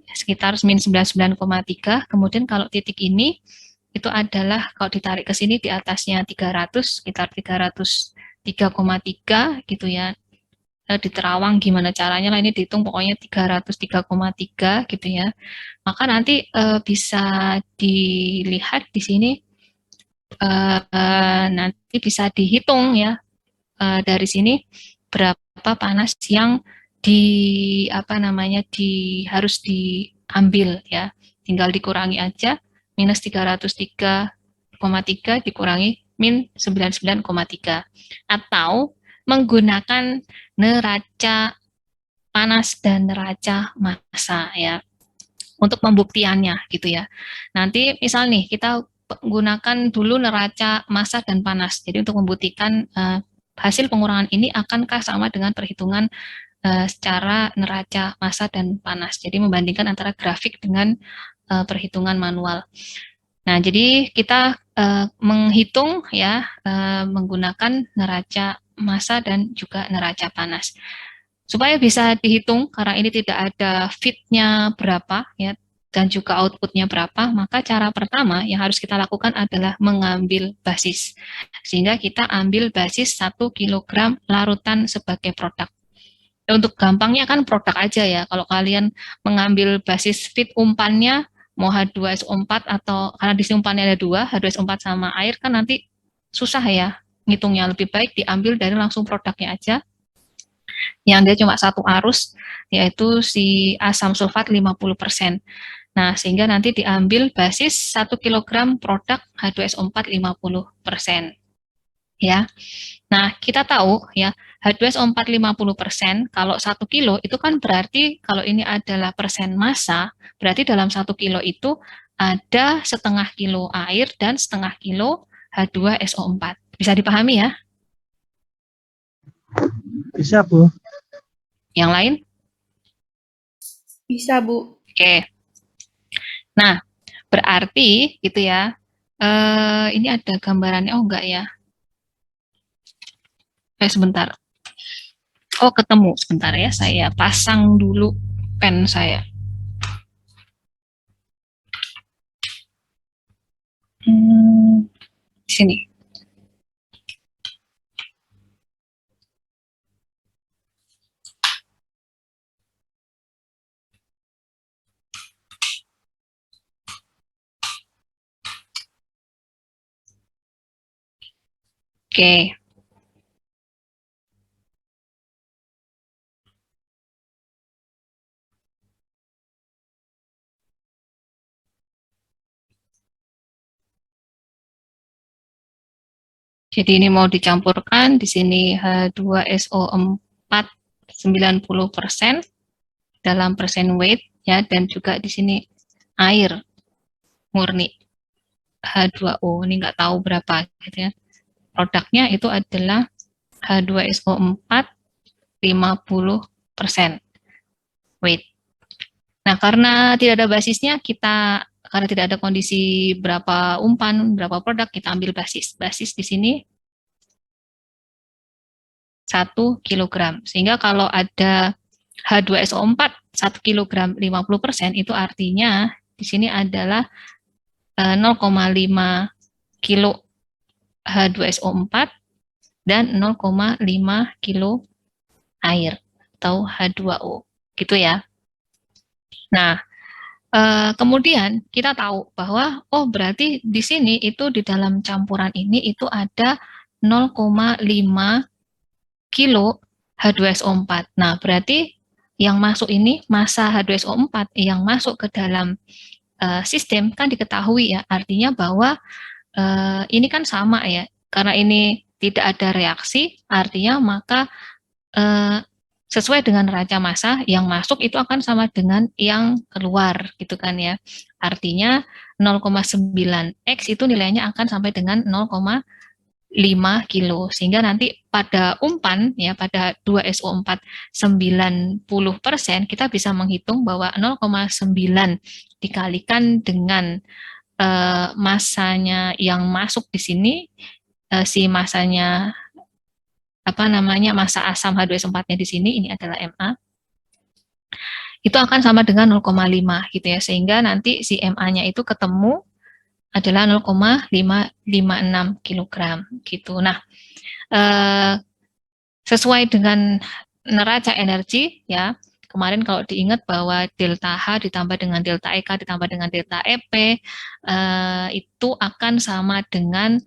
sekitar minus 99,3. Kemudian kalau titik ini, itu adalah kalau ditarik ke sini di atasnya 300, sekitar 303,3 gitu ya. Di Terawang gimana caranya lah, ini dihitung pokoknya 303,3 gitu ya. Maka nanti bisa dilihat di sini, nanti bisa dihitung ya, dari sini berapa panas yang harus diambil ya, tinggal dikurangi aja, minus 303,3 dikurangi min 99,3, atau menggunakan neraca panas dan neraca massa ya untuk pembuktiannya gitu ya. Nanti misal nih kita gunakan dulu neraca massa dan panas, jadi untuk membuktikan hasil pengurangan ini akankah sama dengan perhitungan secara neraca massa dan panas. Jadi membandingkan antara grafik dengan perhitungan manual. Nah, jadi kita menghitung ya menggunakan neraca massa dan juga neraca panas. Supaya bisa dihitung, karena ini tidak ada fit-nya berapa ya, dan juga output-nya berapa, maka cara pertama yang harus kita lakukan adalah mengambil basis. Sehingga kita ambil basis 1 kg larutan sebagai produk. Untuk gampangnya kan produk aja ya, kalau kalian mengambil basis fit umpannya, mau H2SO4 atau, karena di sini umpannya ada 2, H2SO4 sama air, kan nanti susah ya ngitungnya, lebih baik diambil dari langsung produknya aja, yang dia cuma satu arus, yaitu si asam sulfat 50%. Nah, sehingga nanti diambil basis 1 kg produk H2SO4 50%. Ya. Nah, kita tahu ya, H2SO4 50%, kalau 1 kilo itu kan berarti kalau ini adalah persen massa, berarti dalam 1 kilo itu ada setengah kilo air dan setengah kilo H2SO4. Bisa dipahami ya? Bisa, Bu. Yang lain? Bisa, Bu. Oke. Nah, berarti gitu ya, ini ada gambarannya, oh enggak ya? Sebentar. Oh, ketemu. Sebentar ya, saya pasang dulu pen saya. Di sini. Oke. Jadi ini mau dicampurkan, di sini H2SO4 90% dalam persen weight ya, dan juga di sini air murni H2O, ini nggak tahu berapa gitu ya. Produknya itu adalah H2SO4 50% weight. Nah, karena tidak ada basisnya, kita karena tidak ada kondisi berapa umpan, berapa produk, kita ambil basis. Basis di sini 1 kilogram. Sehingga kalau ada H2SO4 1 kilogram 50%, itu artinya di sini adalah 0,5 kilo H2SO4 dan 0,5 kilo air atau H2O. Gitu ya. Nah, kemudian kita tahu bahwa berarti di sini itu di dalam campuran ini itu ada 0,5 kilo H2SO4. Nah, berarti yang masuk ini massa H2SO4 yang masuk ke dalam sistem kan diketahui ya. Artinya bahwa ini kan sama ya. Karena ini tidak ada reaksi, artinya maka sesuai dengan neraca massa yang masuk itu akan sama dengan yang keluar gitu kan ya. Artinya 0,9X itu nilainya akan sampai dengan 0,5 kilo. Sehingga nanti pada umpan ya pada 2SO4 90% kita bisa menghitung bahwa 0,9 dikalikan dengan massanya yang masuk di sini, si massanya massa asam H2SO4-nya di sini, ini adalah MA, itu akan sama dengan 0,5 gitu ya, sehingga nanti si MA-nya itu ketemu adalah 0,556 kilogram gitu. Nah, sesuai dengan neraca energi ya, kemarin kalau diingat bahwa delta H ditambah dengan delta EK ditambah dengan delta EP itu akan sama dengan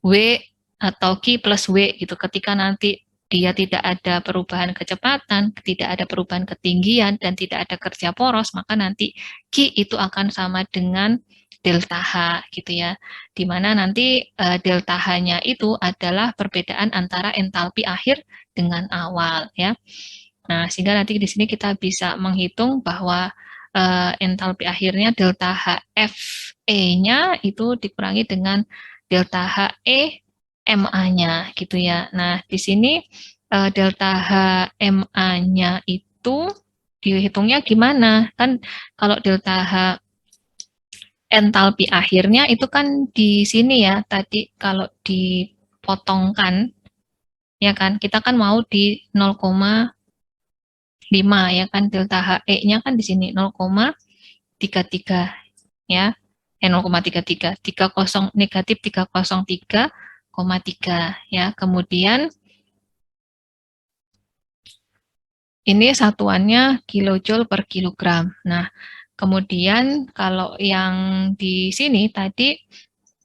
W atau Q plus W gitu. Ketika nanti dia tidak ada perubahan kecepatan, tidak ada perubahan ketinggian, dan tidak ada kerja poros, maka nanti Q itu akan sama dengan delta H gitu ya. Dimana nanti delta H-nya itu adalah perbedaan antara entalpi akhir dengan awal ya. Nah, sehingga nanti di sini kita bisa menghitung bahwa entalpi akhirnya delta HFE-nya itu dikurangi dengan delta HE MA-nya gitu ya. Nah, di sini delta HMA-nya itu dihitungnya gimana? Kan kalau delta H entalpi akhirnya itu kan di sini ya, tadi kalau dipotongkan ya kan, kita kan mau di 0,5 ya kan, delta HE-nya kan di sini 0,33 ya. 0,33, 30 negatif 303,3 ya. Kemudian ini satuannya kilojoule per kilogram. Nah, kemudian kalau yang di sini tadi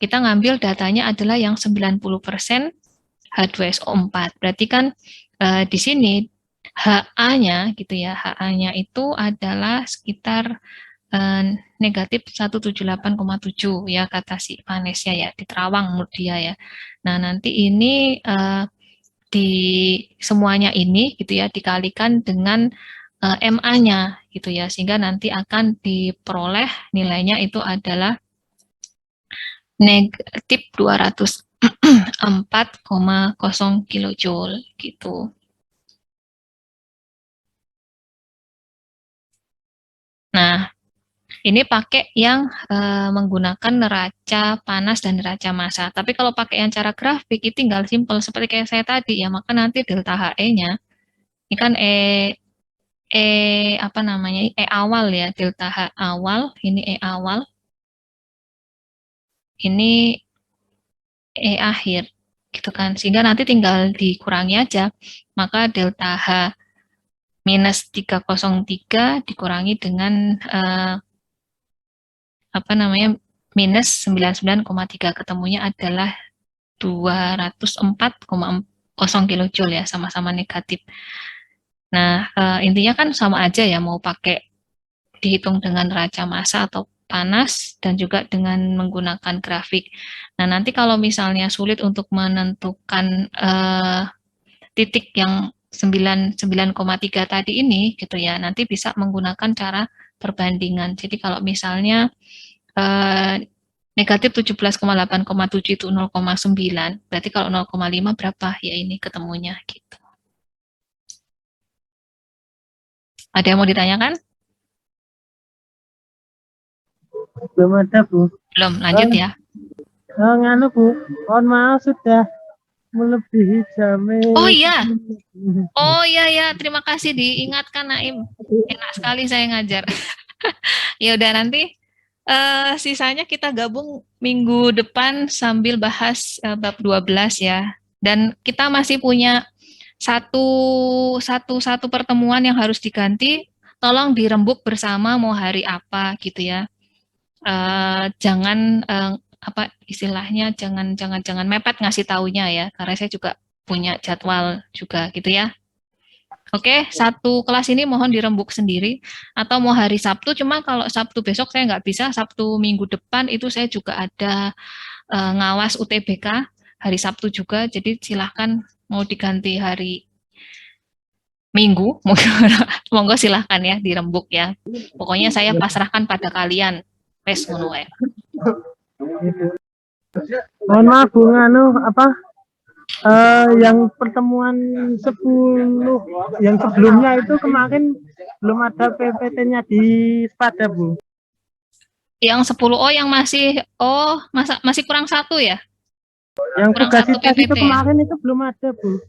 kita ngambil datanya adalah yang 90% H2SO4. Berarti kan di sini HA-nya gitu ya, HA-nya itu adalah sekitar negatif 178,7 ya kata si Vanessa ya, di Terawang menurut dia ya. Nah, nanti ini di semuanya ini gitu ya dikalikan dengan MA-nya gitu ya, sehingga nanti akan diperoleh nilainya itu adalah negatif 204,0 kilojoule gitu. Nah, ini pakai yang menggunakan neraca panas dan neraca massa. Tapi kalau pakai yang cara grafik, itu tinggal simple seperti kayak saya tadi ya. Maka nanti delta HE-nya, ini kan E awal ya, delta H awal, ini E awal, ini E akhir, gitu kan. Sehingga nanti tinggal dikurangi aja. Maka delta H minus 303 dikurangi dengan minus 99,3, ketemunya adalah 204,0 kilojoule ya, sama-sama negatif. Nah, intinya kan sama aja ya, mau pakai dihitung dengan neraca massa atau panas dan juga dengan menggunakan grafik. Nah, nanti kalau misalnya sulit untuk menentukan titik yang 99,3 tadi ini gitu ya, nanti bisa menggunakan cara perbandingan. Jadi kalau misalnya negatif 17,8,7 itu 0,9, berarti kalau 0,5 berapa ya ini ketemunya gitu. Ada yang mau ditanyakan? Belum ada, Bu. Belum, lanjut ya. Nganu, Bu. Mohon maaf sudah melebihi jamnya. Oh iya. Oh iya ya, terima kasih diingatkan Naim. Enak sekali saya ngajar. Ya udah nanti sisanya kita gabung minggu depan sambil bahas bab 12 ya. Dan kita masih punya satu pertemuan yang harus diganti. Tolong dirembuk bersama mau hari apa gitu ya. Jangan apa istilahnya jangan mepet ngasih taunya ya, karena saya juga punya jadwal juga gitu ya. Oke, satu kelas ini mohon dirembuk sendiri atau mau hari Sabtu, cuma kalau Sabtu besok saya nggak bisa, Sabtu minggu depan itu saya juga ada ngawas UTBK hari Sabtu juga, jadi silahkan mau diganti hari Minggu, monggo silahkan ya dirembuk ya. Pokoknya saya pasrahkan pada kalian. Wes ngono wae. Mohon maaf, Bu. Nganu, apa? Yang pertemuan 10 yang sebelumnya itu kemarin belum ada PPT-nya di Spada, Bu. Yang 10 yang masih kurang satu ya? Yang Kurang fugasitas satu itu PPT ya? kemarin itu belum ada, Bu.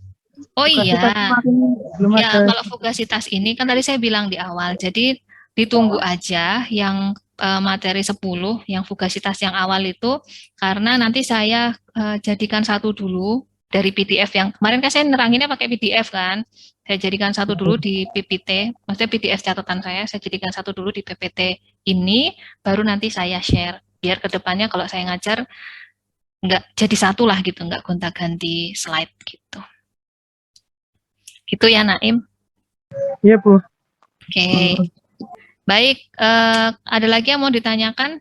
Oh Fugasitas iya. kemarin belum Ya, ada. kalau fugasitas ini kan tadi saya bilang di awal. Jadi ditunggu aja yang materi 10, yang fugasitas yang awal itu, karena nanti saya jadikan satu dulu dari PDF yang kemarin kan saya neranginnya pakai PDF kan. Saya jadikan satu dulu di PPT, maksudnya PDF catatan saya jadikan satu dulu di PPT ini, baru nanti saya share. Biar kedepannya kalau saya ngajar, nggak jadi satu lah gitu, nggak gonta-ganti slide gitu. Gitu ya Naim. Iya, Bu. Oke. Baik, ada lagi yang mau ditanyakan?